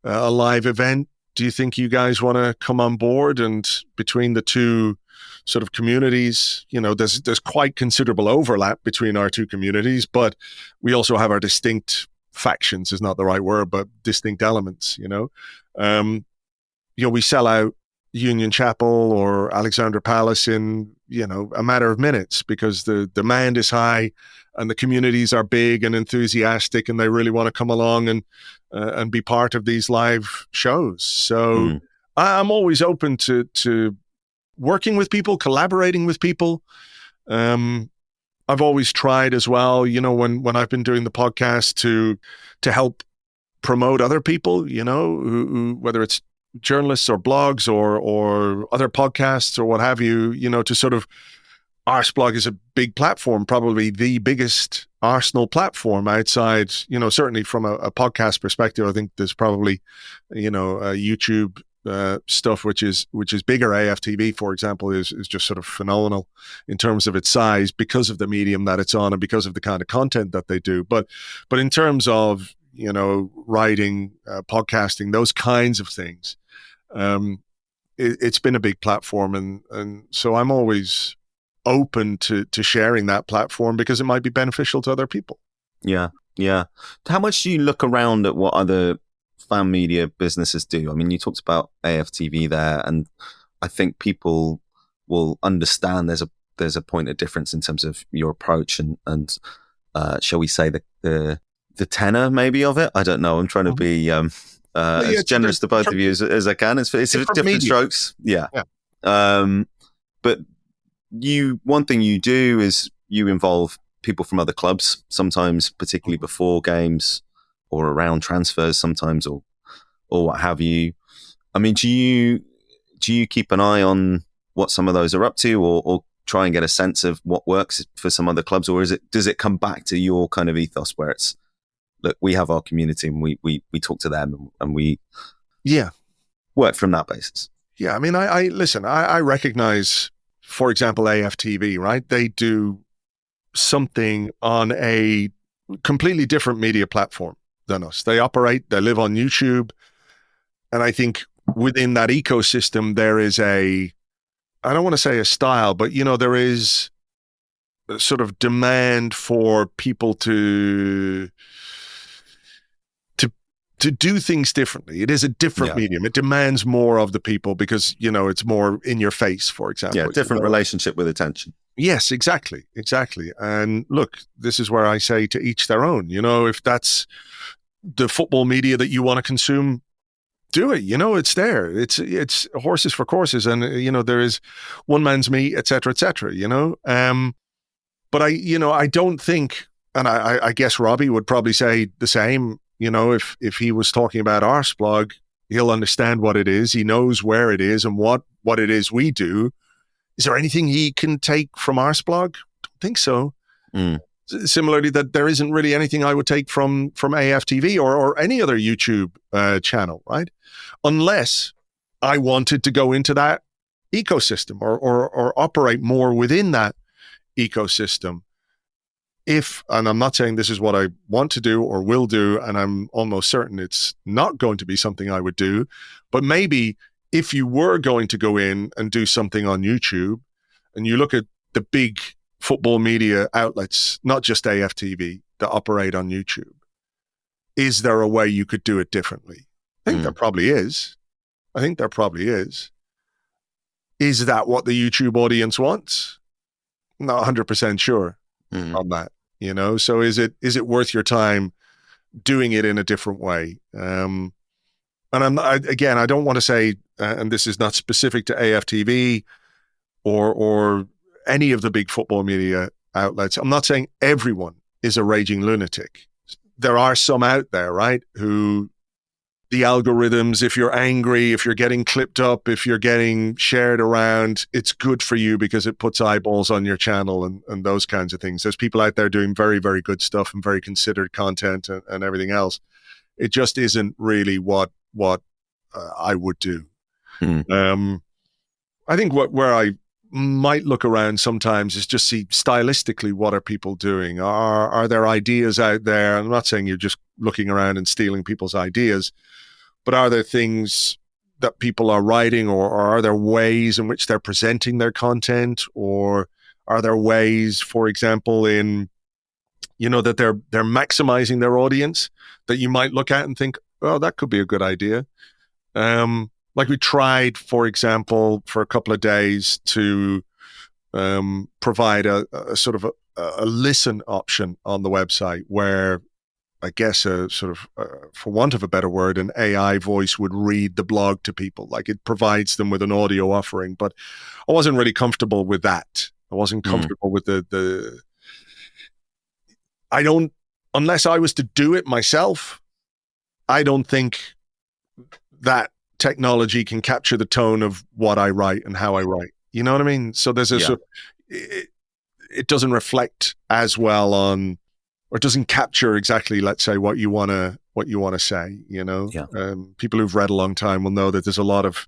a live event. Do you think you guys want to come on board? And between the two sort of communities, you know, there's quite considerable overlap between our two communities, but we also have our distinct factions is not the right word, but distinct elements, you know. You know, we sell out Union Chapel or Alexandra Palace in, you know, a matter of minutes because the demand is high and the communities are big and enthusiastic and they really want to come along and be part of these live shows. So I'm always open to working with people, collaborating with people. I've always tried as well, you know, when I've been doing the podcast to help promote other people, you know, who whether it's journalists or blogs or other podcasts or what have you, to sort of, Arseblog is a big platform, probably the biggest Arsenal platform outside, certainly from a podcast perspective. I think there's probably, YouTube stuff which is bigger. AFTV, for example, is just sort of phenomenal in terms of its size because of the medium that it's on and because of the kind of content that they do. But in terms of writing, podcasting, those kinds of things, it's been a big platform, and so I'm always open to sharing that platform because it might be beneficial to other people. Yeah. How much do you look around at what other fan media businesses do? I mean, you talked about AFTV there, and I think people will understand there's a point of difference in terms of your approach and shall we say the tenor maybe of it. I don't know. I'm trying to be as generous to both of you as I can. It's different strokes. Yeah. But one thing you do is you involve people from other clubs, sometimes particularly before games or around transfers sometimes, or what have you. I mean, do you keep an eye on what some of those are up to, or try and get a sense of what works for some other clubs, or does it come back to your kind of ethos where it's, look, we have our community and we talk to them and we work from that basis? Yeah, I mean, I recognize, for example, AFTV, right? They do something on a completely different media platform than us. They live on YouTube. And I think within that ecosystem, there is I don't want to say a style, but, there is a sort of demand for people to do things differently. It is a different medium. It demands more of the people because, it's more in your face, for example. Yeah, different relationship with attention. Yes, exactly. And look, this is where I say to each their own. If that's the football media that you want to consume, do it. It's there. It's horses for courses, and there is one man's meat, et cetera, et cetera. But I don't think, and I guess Robbie would probably say the same. If he was talking about Arseblog, he'll understand what it is. He knows where it is and what it is we do. Is there anything he can take from Arseblog? Don't think so. Similarly, that there isn't really anything I would take from AFTV or any other YouTube channel, right? Unless I wanted to go into that ecosystem or operate more within that ecosystem. And I'm not saying this is what I want to do or will do, and I'm almost certain it's not going to be something I would do, but maybe if you were going to go in and do something on YouTube and you look at the big football media outlets, not just AFTV, that operate on YouTube, is there a way you could do it differently? I think there probably is. Is that what the YouTube audience wants? Not 100% sure on that. So is it worth your time doing it in a different way? And I don't want to say, and this is not specific to AFTV or any of the big football media outlets. I'm not saying everyone is a raging lunatic. There are some out there, right, who the algorithms, if you're angry, if you're getting clipped up, if you're getting shared around, it's good for you because it puts eyeballs on your channel and those kinds of things. There's people out there doing very, very good stuff and very considered content and everything else. It just isn't really what I would do. I think where I might look around sometimes is just see stylistically what are people doing. Are there ideas out there? I'm not saying you're just looking around and stealing people's ideas, but are there things that people are writing, or are there ways in which they're presenting their content, or are there ways, for example, in that they're maximizing their audience that you might look at and think, oh, that could be a good idea. Like we tried, for example, for a couple of days to provide a sort of a listen option on the website where I guess a sort of, for want of a better word, an AI voice would read the blog to people. Like it provides them with an audio offering, but I wasn't really comfortable with that. I wasn't comfortable with unless I was to do it myself, I don't think that technology can capture the tone of what I write and how I write. You know what I mean? So there's a sort of, it doesn't reflect as well on, or doesn't capture exactly, let's say, what you want to say, you know? Yeah. People who've read a long time will know that there's a lot of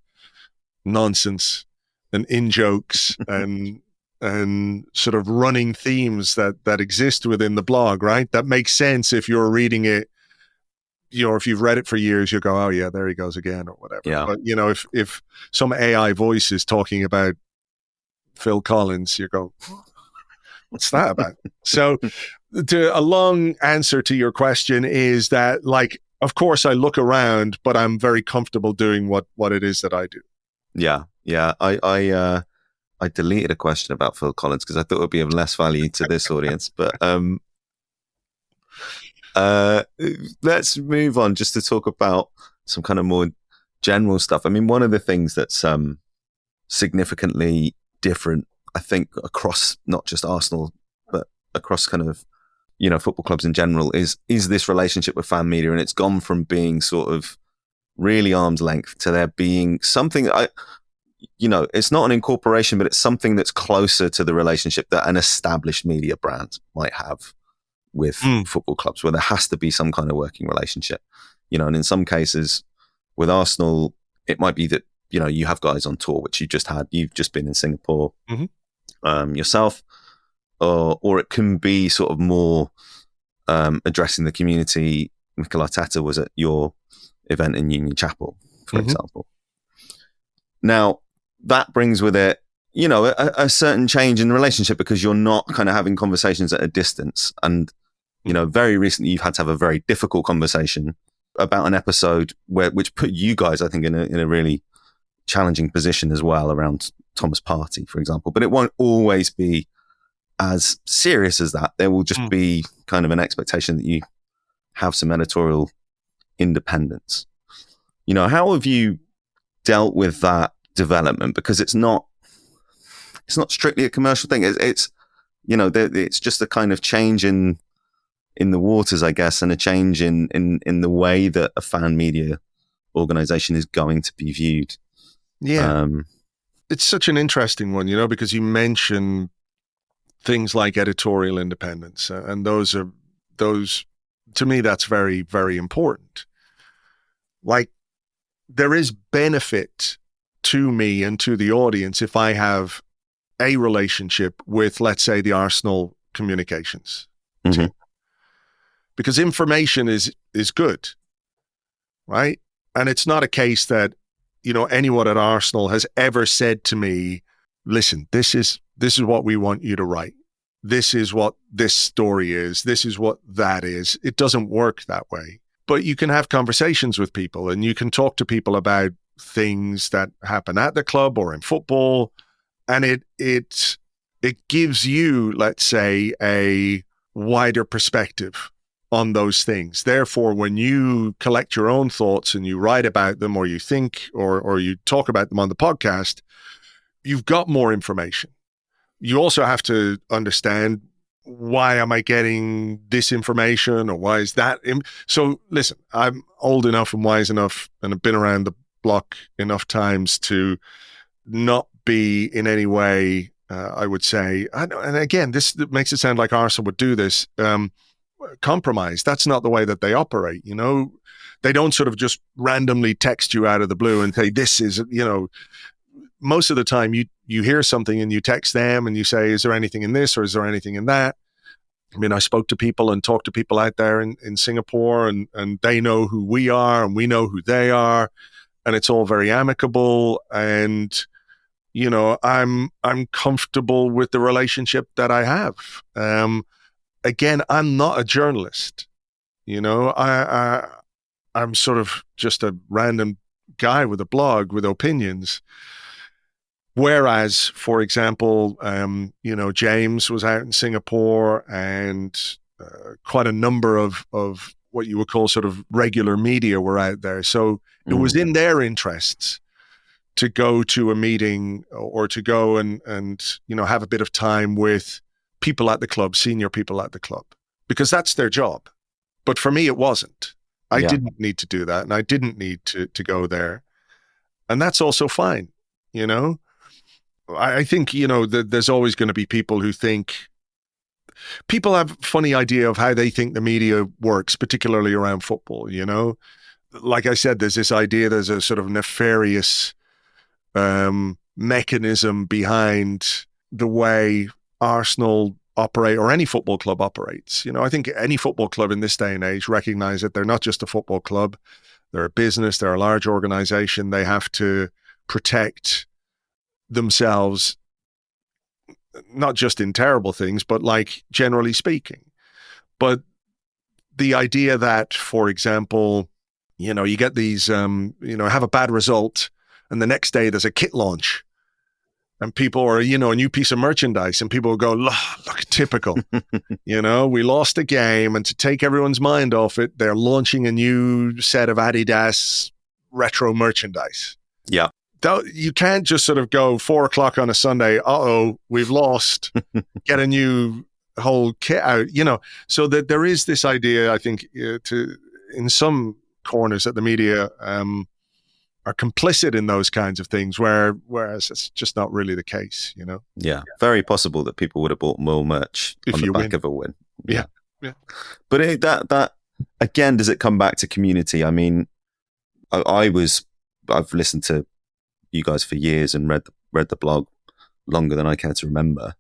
nonsense and in-jokes and sort of running themes that exist within the blog, right? That makes sense if you're reading it, you know, if you've read it for years, you go, oh yeah, there he goes again, or whatever. Yeah. But, you know, if some AI voice is talking about Phil Collins, you go, what's that about? So a long answer to your question is that, like, of course I look around, but I'm very comfortable doing what it is that I do. Yeah. I deleted a question about Phil Collins because I thought it would be of less value to this audience. But let's move on just to talk about some kind of more general stuff. I mean, one of the things that's significantly different, I think, across not just Arsenal, but across kind of, you know, football clubs in general, is this relationship with fan media. And it's gone from being sort of really arm's length to there being something, you know, it's not an incorporation, but it's something that's closer to the relationship that an established media brand might have with football clubs, where there has to be some kind of working relationship, you know. And in some cases with Arsenal, it might be that, you know, you have guys on tour, which you've just been in Singapore yourself, or it can be sort of more addressing the community. Mikel Arteta was at your event in Union Chapel, for example. Now, that brings with it, you know, a certain change in the relationship, because you're not kind of having conversations at a distance. And, you know, very recently you've had to have a very difficult conversation about an episode which put you guys, I think, in a really challenging position as well, around Thomas Partey, for example. But it won't always be as serious as that. There will just be kind of an expectation that you have some editorial independence. You know, how have you dealt with that development? Because it's not strictly a commercial thing. It's you know, it's just a kind of change in the waters, I guess, and a change in the way that a fan media organization is going to be viewed. Yeah. It's such an interesting one, you know, because you mention things like editorial independence, and those to me, that's very, very important. Like, there is benefit to me and to the audience if I have a relationship with, let's say, the Arsenal communications team, because information is good, right? And it's not a case that, you know, anyone at Arsenal has ever said to me, listen, this is what we want you to write. This is what this story is. This is what that is. It doesn't work that way. But you can have conversations with people, and you can talk to people about things that happen at the club or in football. And it gives you, let's say, a wider perspective on those things. Therefore, when you collect your own thoughts and you write about them, or you think, or you talk about them on the podcast, you've got more information. You also have to understand, why am I getting this information, or why is that? So listen, I'm old enough and wise enough, and have been around the block enough times to not be in any way, I would say, and again, this makes it sound like Arsenal would do this, compromise. That's not the way that they operate, you know. They don't sort of just randomly text you out of the blue and say, this is, you know, most of the time you hear something and you text them and you say, is there anything in this, or is there anything in that? I mean, I spoke to people and talked to people out there in Singapore, and they know who we are and we know who they are, and it's all very amicable. And, you know, I'm comfortable with the relationship that I have. Again, I'm not a journalist, you know. I'm sort of just a random guy with a blog with opinions. Whereas, for example, you know, James was out in Singapore, and quite a number of what you would call sort of regular media were out there. So it was in their interests to go to a meeting, or to go and you know, have a bit of time with people at the club, senior people at the club, because that's their job. But for me, it wasn't. I didn't need to do that, and I didn't need to go there. And that's also fine, you know? I think, there's always going to be people who think, people have a funny idea of how they think the media works, particularly around football, Like I said, there's this idea, there's a sort of nefarious mechanism behind the way Arsenal operate, or any football club operates. I think any football club in this day and age recognize that they're not just a football club. They're a business, they're a large organization. They have to protect themselves, not just in terrible things, but like generally speaking. But the idea that, for example, you get these, have a bad result and the next day there's a kit launch and people are, a new piece of merchandise and people will go, look, typical, we lost a game, and to take everyone's mind off it, they're launching a new set of Adidas retro merchandise. Yeah. You can't just sort of go 4:00 on a Sunday, we've lost, get a new whole kit out, so that there is this idea, I think, in some corners that the media are complicit in those kinds of things, whereas it's just not really the case, Yeah, very possible that people would have bought more merch if on the you back win. of a win. Yeah. But that again, does it come back to community? I mean, I've listened to you guys for years and read the blog longer than I care to remember.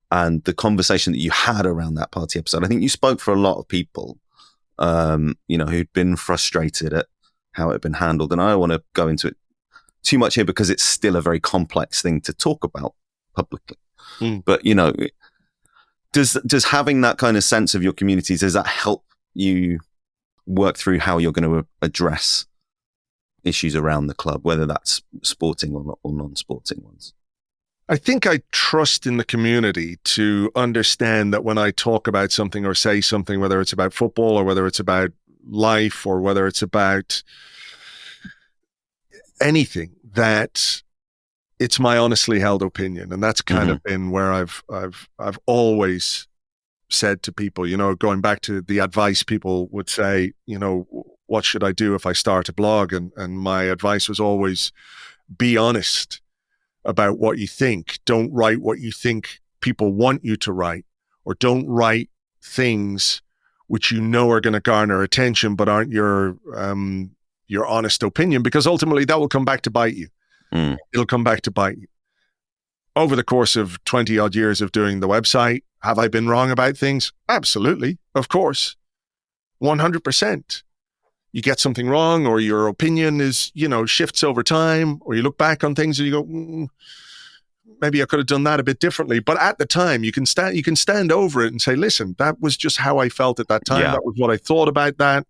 And the conversation that you had around that party episode, I think you spoke for a lot of people, who'd been frustrated at how it had been handled. And I don't want to go into it too much here because it's still a very complex thing to talk about publicly. But, does having that kind of sense of your communities, does that help you work through how you're going to address issues around the club, whether that's sporting or non-sporting ones? I think I trust in the community to understand that when I talk about something or say something, whether it's about football or whether it's about life or whether it's about anything, that it's my honestly held opinion. And that's kind of been where I've always said to people, going back to the advice people would say, what should I do if I start a blog? And my advice was always, be honest about what you think. Don't write what you think people want you to write, or don't write things which are going to garner attention but aren't your honest opinion, because ultimately that will come back to bite you. It'll come back to bite you. Over the course of 20 odd years of doing the website, have I been wrong about things? Absolutely. Of course. 100%. You get something wrong, or your opinion is, shifts over time, or you look back on things and you go, maybe I could have done that a bit differently. But at the time, you can stand over it and say, listen, that was just how I felt at that time. Yeah. That was what I thought about that.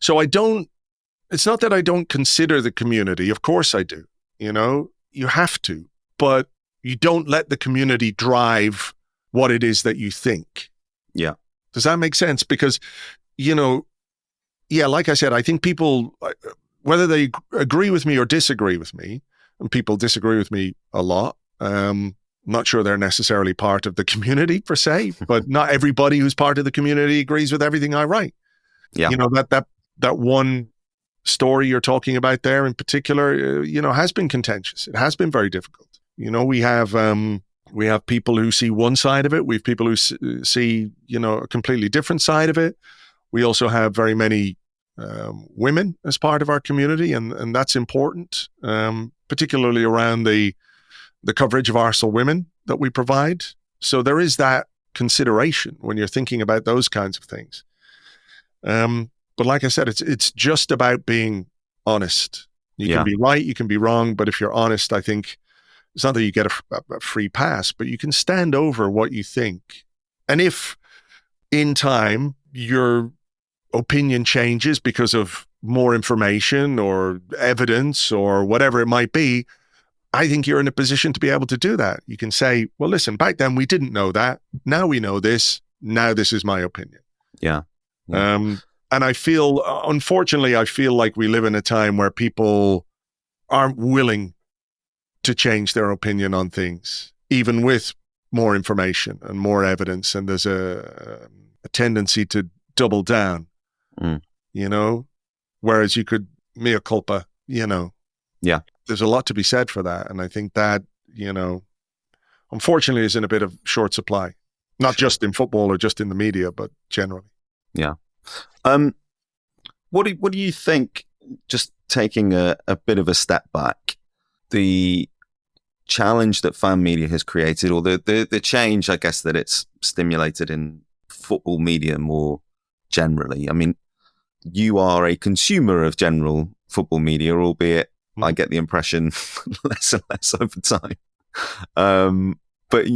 So it's not that I don't consider the community. Of course I do. You have to, but you don't let the community drive what it is that you think. Yeah. Does that make sense? Because, like I said, I think people, whether they agree with me or disagree with me, and people disagree with me a lot, I'm not sure they're necessarily part of the community per se, but not everybody who's part of the community agrees with everything I write. Yeah. That one story you're talking about there in particular, has been contentious. It has been very difficult. We have people who see one side of it. We have people who see, a completely different side of it. We also have very many women as part of our community, and that's important, particularly around the coverage of Arsenal women that we provide. So there is that consideration when you're thinking about those kinds of things. But like I said, it's just about being honest. You can be right, you can be wrong, but if you're honest, I think it's not that you get a free pass, but you can stand over what you think. And if in time your opinion changes because of more information or evidence or whatever it might be, I think you're in a position to be able to do that. You can say, well, listen, back then we didn't know that. Now we know this. Now this is my opinion. Yeah. And unfortunately, I feel like we live in a time where people aren't willing to change their opinion on things, even with more information and more evidence. And there's a tendency to double down, whereas you could, mea culpa, Yeah. There's a lot to be said for that. And I think that, unfortunately is in a bit of short supply, not just in football or just in the media, but generally. Yeah. What do you think, just taking a bit of a step back, the challenge that fan media has created, or the change, I guess, that it's stimulated in football media more generally? I mean, you are a consumer of general football media, albeit I get the impression less and less over time. But,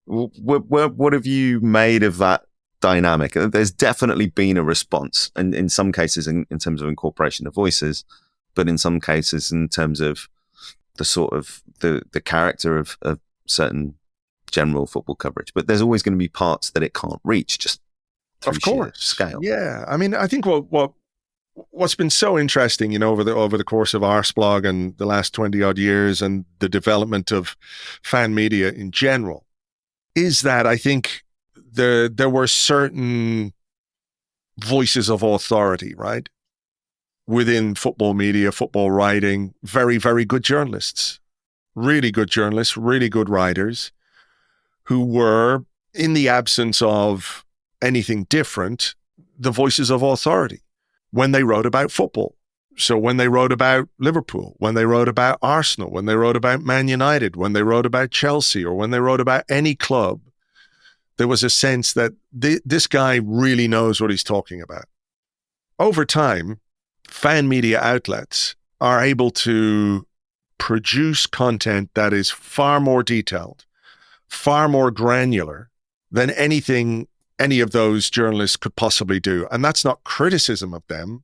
what have you made of that dynamic? There's definitely been a response, and in some cases in terms of incorporation of voices, but in some cases in terms of the sort of the character of certain general football coverage. But there's always going to be parts that it can't reach, just through of course, scale. Yeah, I mean, I think what's been so interesting, over the course of Arseblog and the last 20 odd years, and the development of fan media in general, is that I think there were certain voices of authority, right, within football media, football writing, very, very good journalists, really good writers, who were, in the absence of anything different, the voices of authority when they wrote about football. So when they wrote about Liverpool, when they wrote about Arsenal, when they wrote about Man United, when they wrote about Chelsea, or when they wrote about any club, there was a sense that this guy really knows what he's talking about. Over time, fan media outlets are able to produce content that is far more detailed, far more granular than anything any of those journalists could possibly do. And that's not criticism of them,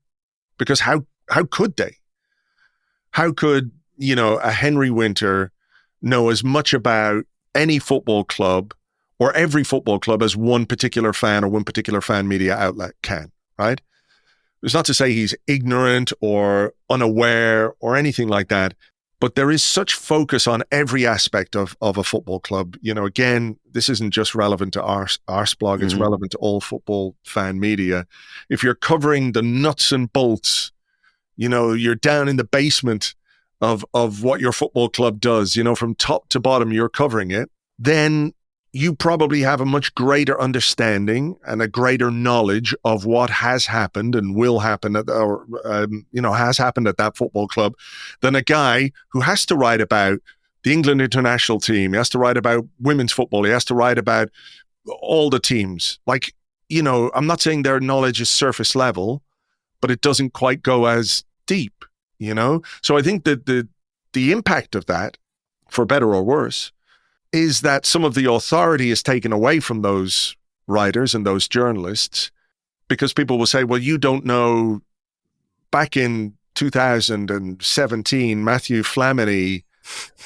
because how could they? How could, a Henry Winter know as much about any football club or every football club as one particular fan or one particular fan media outlet can, right? It's not to say he's ignorant or unaware or anything like that, but there is such focus on every aspect of a football club. Again, this isn't just relevant to Arseblog, it's relevant to all football fan media. If you're covering the nuts and bolts, you're down in the basement of what your football club does, from top to bottom, you're covering it, then you probably have a much greater understanding and a greater knowledge of what has happened and will happen has happened at that football club than a guy who has to write about the England international team. He has to write about women's football. He has to write about all the teams. I'm not saying their knowledge is surface level, but it doesn't quite go as deep, So I think that the impact of that, for better or worse, is that some of the authority is taken away from those writers and those journalists, because people will say, well, you don't know, back in 2017, Matthew Flamini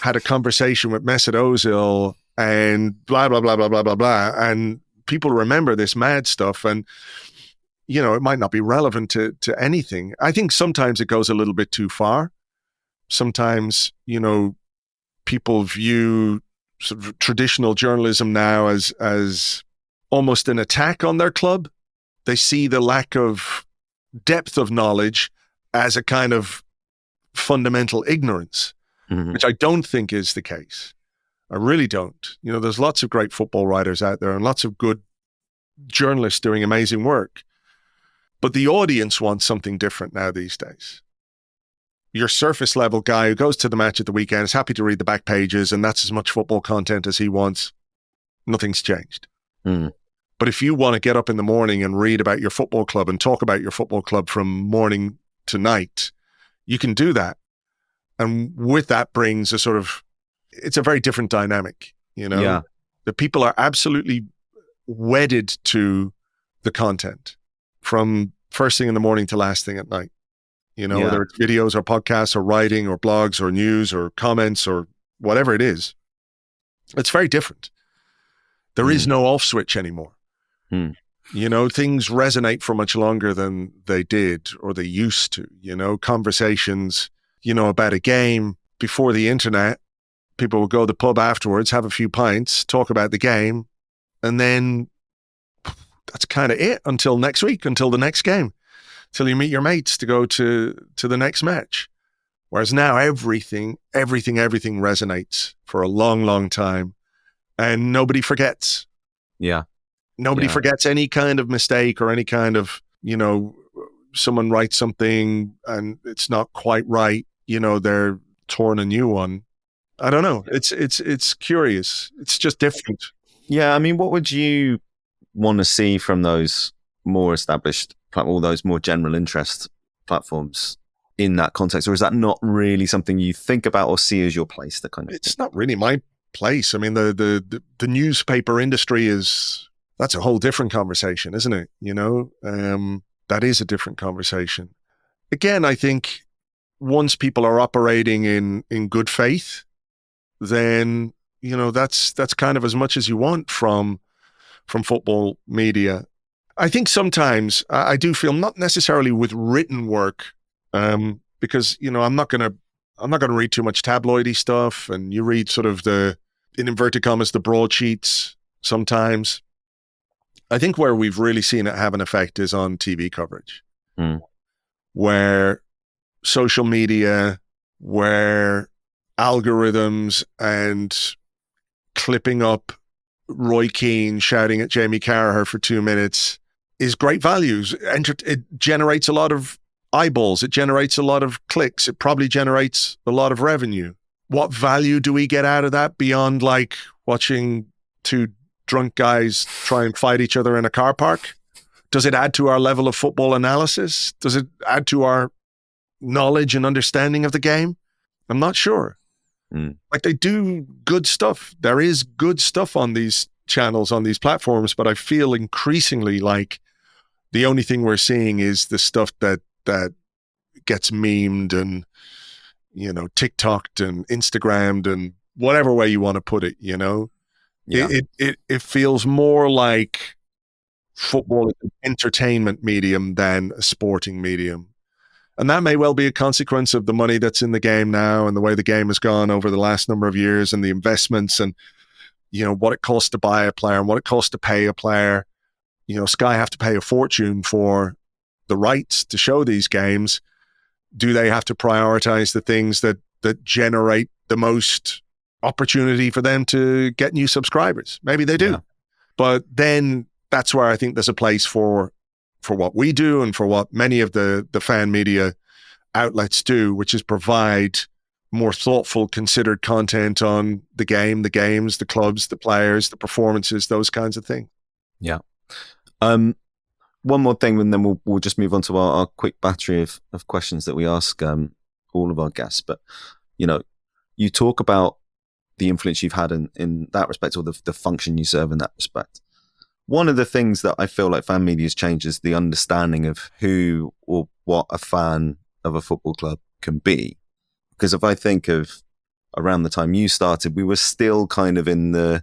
had a conversation with Mesut Ozil and blah, blah, blah, blah, blah, blah, blah. And people remember this mad stuff, and, it might not be relevant to anything. I think sometimes it goes a little bit too far. Sometimes, people view sort of traditional journalism now as almost an attack on their club. They see the lack of depth of knowledge as a kind of fundamental ignorance, which I don't think is the case. I really don't. There's lots of great football writers out there and lots of good journalists doing amazing work. But the audience wants something different now these days. Your surface level guy who goes to the match at the weekend is happy to read the back pages, and that's as much football content as he wants. Nothing's changed. But if you want to get up in the morning and read about your football club and talk about your football club from morning to night, you can do that. And with that brings it's a very different dynamic, Yeah. The people are absolutely wedded to the content from first thing in the morning to last thing at night. Whether it's videos or podcasts or writing or blogs or news or comments or whatever it is, it's very different. There is no off switch anymore. Things resonate for much longer than they did or they used to. Conversations, about a game before the internet, people would go to the pub afterwards, have a few pints, talk about the game, and then that's kind of it until next week, until the next game. Till you meet your mates to go to the next match. Whereas now everything resonates for a long, long time, and nobody forgets. Yeah. Nobody forgets any kind of mistake or any kind of, someone writes something and it's not quite right, they're torn a new one. I don't know. It's curious. It's just different. Yeah, I mean, what would you want to see from those more established, all those more general interest platforms in that context? Or is that not really something you think about or see as your place? It's not really my place. I mean, the newspaper industry that's a whole different conversation, isn't it? That is a different conversation. Again, I think once people are operating in good faith, then, that's kind of as much as you want from football media. I think sometimes I do feel, not necessarily with written work, because, I'm not going to read too much tabloidy stuff, and you read sort of in inverted commas, the broadsheets sometimes. I think where we've really seen it have an effect is on TV coverage, where social media, where algorithms and clipping up Roy Keane shouting at Jamie Carragher for 2 minutes is great values. It generates a lot of eyeballs. It generates a lot of clicks. It probably generates a lot of revenue. What value do we get out of that beyond like watching two drunk guys try and fight each other in a car park? Does it add to our level of football analysis? Does it add to our knowledge and understanding of the game? I'm not sure. Like, they do good stuff. There is good stuff on these channels, on these platforms, but I feel increasingly like the only thing we're seeing is the stuff that gets memed and, TikToked and Instagrammed and whatever way you want to put it, Yeah. It feels more like football is an entertainment medium than a sporting medium. And that may well be a consequence of the money that's in the game now and the way the game has gone over the last number of years and the investments and, what it costs to buy a player and what it costs to pay a player. Sky have to pay a fortune for the rights to show these games. Do they have to prioritize the things that generate the most opportunity for them to get new subscribers? Maybe they do. Yeah. But then that's where I think there's a place for what we do and for what many of the fan media outlets do, which is provide more thoughtful, considered content on the game, the games, the clubs, the players, the performances, those kinds of things. Yeah. One more thing, and then we'll just move on to our quick battery of questions that we ask all of our guests. But, you talk about the influence you've had in that respect, or the function you serve in that respect. One of the things that I feel like fan media has changed is the understanding of who or what a fan of a football club can be. Because if I think of around the time you started, we were still kind of it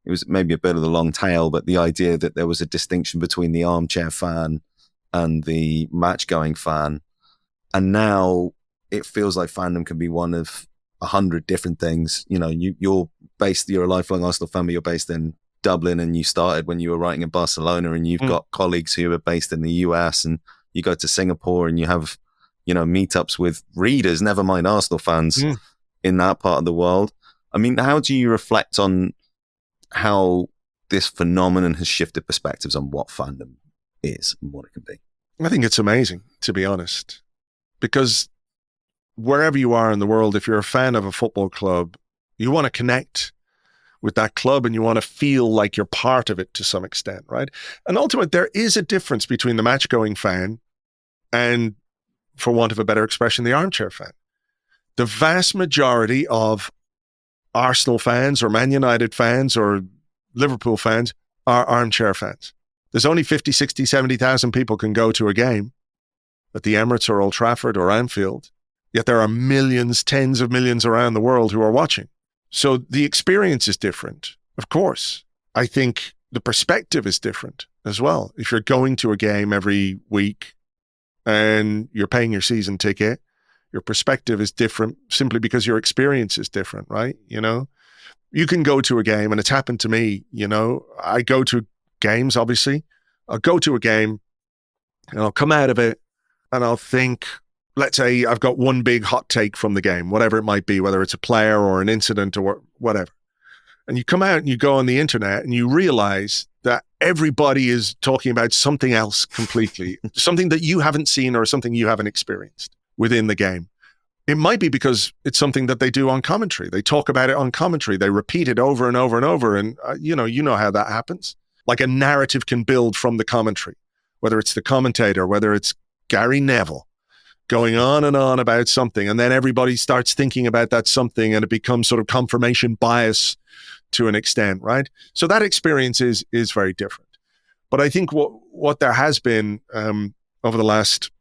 was maybe a bit of the long tail, but the idea that there was a distinction between the armchair fan and the match-going fan. And now it feels like fandom can be one of 100 different things. You're a lifelong Arsenal fan, but you're based in Dublin, and you started when you were writing in Barcelona, and you've got colleagues who are based in the US, and you go to Singapore and you have, meetups with readers, never mind Arsenal fans in that part of the world. I mean, how do you reflect on how this phenomenon has shifted perspectives on what fandom is and what it can be? I think it's amazing, to be honest, because wherever you are in the world, if you're a fan of a football club, you want to connect with that club and you want to feel like you're part of it to some extent, right? And ultimately, there is a difference between the match-going fan and, for want of a better expression, the armchair fan. The vast majority of Arsenal fans or Man United fans or Liverpool fans are armchair fans. There's only 50, 60, 70,000 people can go to a game at the Emirates or Old Trafford or Anfield, yet there are millions, tens of millions around the world who are watching. So the experience is different, of course. I think the perspective is different as well. If you're going to a game every week and you're paying your season ticket, your perspective is different simply because your experience is different, right? You can go to a game, and it's happened to me, I go to games, obviously. I'll go to a game and I'll come out of it and I'll think, let's say I've got one big hot take from the game, whatever it might be, whether it's a player or an incident or whatever. And you come out and you go on the internet and you realize that everybody is talking about something else completely, something that you haven't seen or something you haven't experienced within the game. It might be because it's something that they do on commentary. They talk about it on commentary. They repeat it over and over and over. And you know how that happens. Like a narrative can build from the commentary, whether it's the commentator, whether it's Gary Neville going on and on about something. And then everybody starts thinking about that something and it becomes sort of confirmation bias to an extent, right? So that experience is very different. But I think what there has been over the last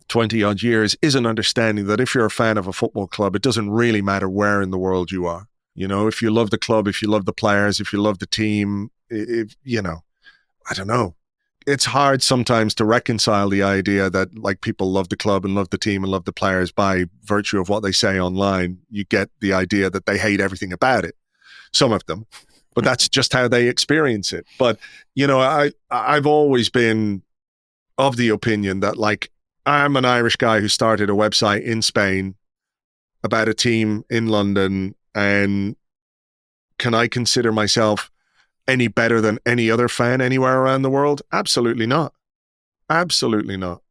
20 odd years is an understanding that if you're a fan of a football club, it doesn't really matter where in the world you are. You know, if you love the club, if you love the players, if you love the team, you know, I don't know. It's hard sometimes to reconcile the idea that like people love the club and love the team and love the players by virtue of what they say online. You get the idea that they hate everything about it. Some of them, but that's just how they experience it. But, you know, I've always been of the opinion that like, I'm an Irish guy who started a website in Spain about a team in London, and can I consider myself any better than any other fan anywhere around the world? Absolutely not. Absolutely not.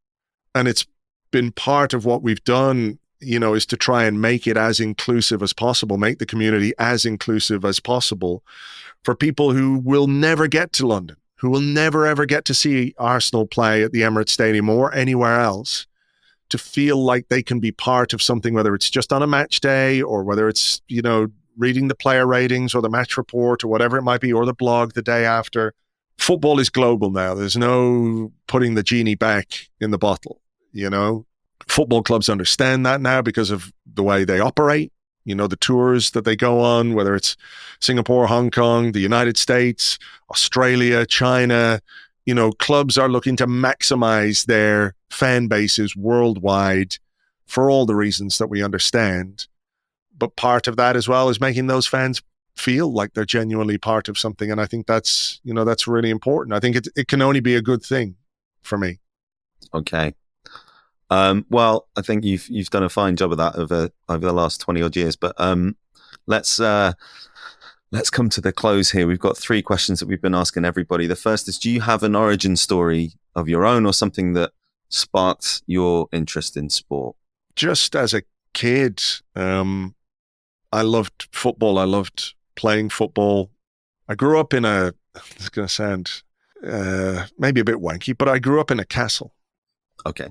And it's been part of what we've done, you know, is to try and make it as inclusive as possible, make the community as inclusive as possible for people who will never get to London, who will never, ever get to see Arsenal play at the Emirates Stadium or anywhere else, to feel like they can be part of something, whether it's just on a match day or whether it's, you know, reading the player ratings or the match report or whatever it might be, or the blog the day after. Football is global now. There's no putting the genie back in the bottle, you know. Football clubs understand that now because of the way they operate, you know, the tours that they go on, whether it's Singapore, Hong Kong, the United States, Australia, China. You know, clubs are looking to maximize their fan bases worldwide for all the reasons that we understand. But part of that as well is making those fans feel like they're genuinely part of something. And I think that's, you know, that's really important. I think it can only be a good thing for me. Okay. Well, I think you've done a fine job of that over the last 20 odd years, but let's come to the close here. We've got 3 questions that we've been asking everybody. The first is, do you have an origin story of your own or something that sparked your interest in sport? Just as a kid, I loved football. I loved playing football. I grew up in it's going to sound maybe a bit wanky, but I grew up in a castle. Okay.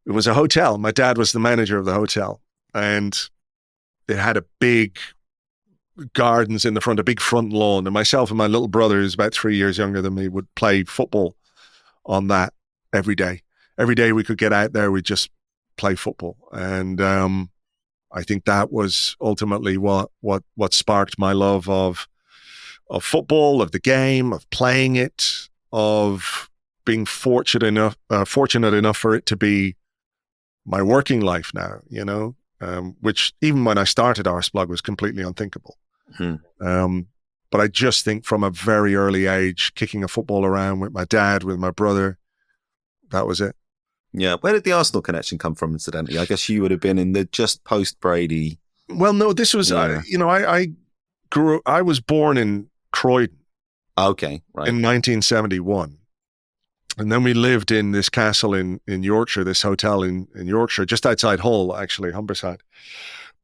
It was a hotel. My dad was the manager of the hotel, and it had a big gardens in the front, a big front lawn. And myself and my little brother, who's about 3 years younger than me, would play football on that every day. Every day we could get out there, we'd just play football. And I think that was ultimately what sparked my love of football, of the game, of playing it, of being fortunate enough for it to be my working life now, you know, which even when I started Arseblog was completely unthinkable. But I just think from a very early age, kicking a football around with my dad, with my brother, that was it. Yeah. Where did the Arsenal connection come from, incidentally? I guess you would have been in the just post-Brady. Well, no, this was, you know, I was born in Croydon. Okay, right. In 1971. And then we lived in this castle in Yorkshire, this hotel in Yorkshire, just outside Hull, actually, Humberside.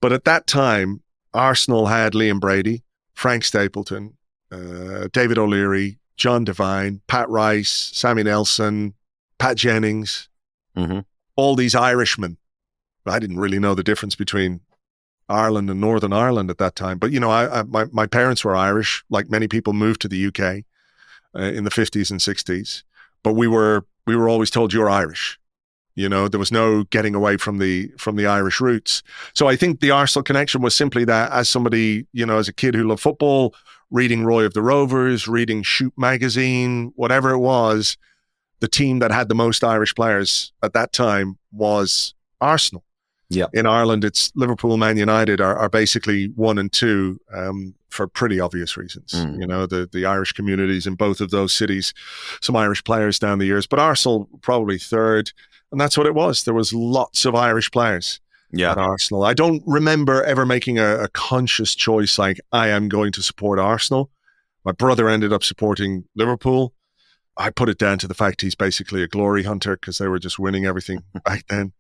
But at that time, Arsenal had Liam Brady, Frank Stapleton, David O'Leary, John Devine, Pat Rice, Sammy Nelson, Pat Jennings, all these Irishmen. I didn't really know the difference between Ireland and Northern Ireland at that time. But, you know, my parents were Irish, like many people moved to the UK in the 50s and 60s. But we were always told, you're Irish. You know, there was no getting away from the Irish roots. So I think the Arsenal connection was simply that, as somebody, you know, as a kid who loved football, reading Roy of the Rovers, reading Shoot magazine, whatever it was, the team that had the most Irish players at that time was Arsenal. Yeah. In Ireland, it's Liverpool, Man United are basically 1 and 2 for pretty obvious reasons. You know, the Irish communities in both of those cities, some Irish players down the years, but Arsenal probably third. And that's what it was. There was lots of Irish players at Arsenal. I don't remember ever making a conscious choice like, I am going to support Arsenal. My brother ended up supporting Liverpool. I put it down to the fact he's basically a glory hunter because they were just winning everything back then.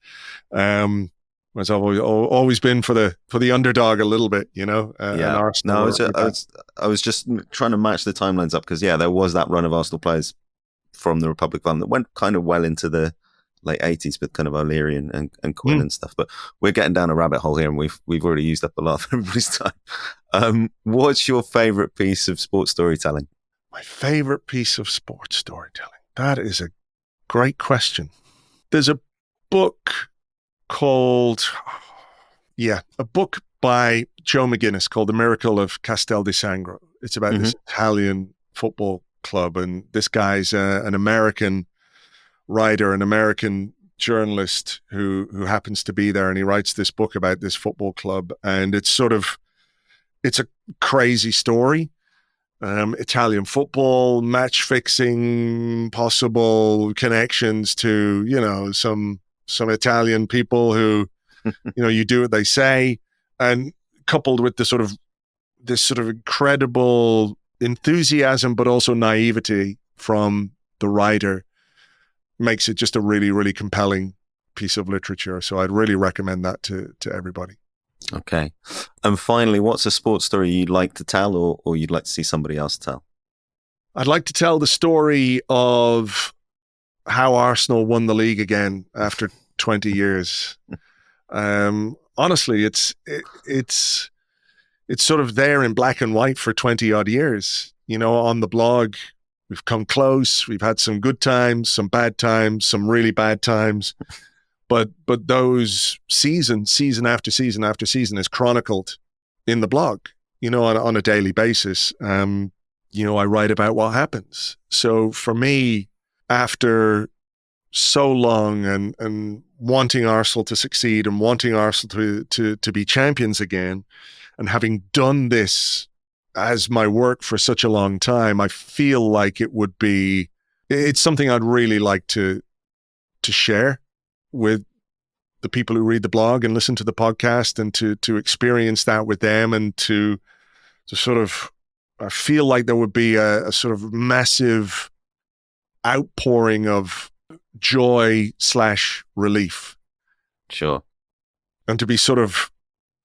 I've always been for the underdog a little bit, you know. And Arsenal I was just trying to match the timelines up because there was that run of Arsenal players from the Republic Fund that went kind of well into the late 80s, but kind of O'Leary and Quinn and stuff. But we're getting down a rabbit hole here, and we've already used up a lot of everybody's time. What's your favourite piece of sports storytelling? My favourite piece of sports storytelling? That is a great question. There's a book called, a book by Joe McGuinness called The Miracle of Castel di Sangro. It's about this Italian football club, and this guy's an American writer, an American journalist who happens to be there, and he writes this book about this football club, and it's a crazy story. Italian football, match fixing, possible connections to, you know, some Italian people who, you know, you do what they say, and coupled with this sort of incredible enthusiasm, but also naivety from the writer, makes it just a really, really compelling piece of literature. So I'd really recommend that to everybody. Okay. And finally, what's a sports story you'd like to tell or you'd like to see somebody else tell? I'd like to tell the story of how Arsenal won the league again after 20 years. Honestly, it's sort of there in black and white for 20 odd years. You know, on the blog, we've come close. We've had some good times, some bad times, some really bad times. But those season after season after season is chronicled in the blog, you know, on a daily basis. You know, I write about what happens. So for me, after so long and wanting Arsenal to succeed and wanting Arsenal to be champions again, and having done this as my work for such a long time, I feel like it's something I'd really like to share with the people who read the blog and listen to the podcast, and to experience that with them, and to sort of, I feel like there would be a sort of massive outpouring of joy / relief. Sure. And to be sort of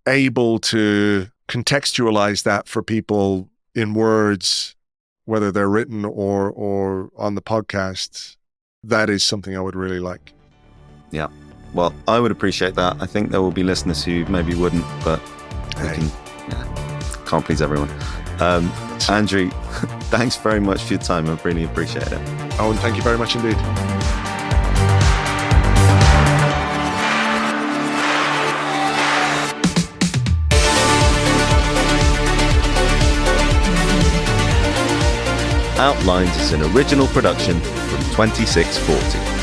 able to contextualize that for people in words, whether they're written or on the podcast, that is something I would really like. Yeah. Well, I would appreciate that. I think there will be listeners who maybe wouldn't, but can't please everyone. Andrew, thanks very much for your time. I really appreciate it. Oh, and thank you very much indeed. Outlines is an original production from 2640.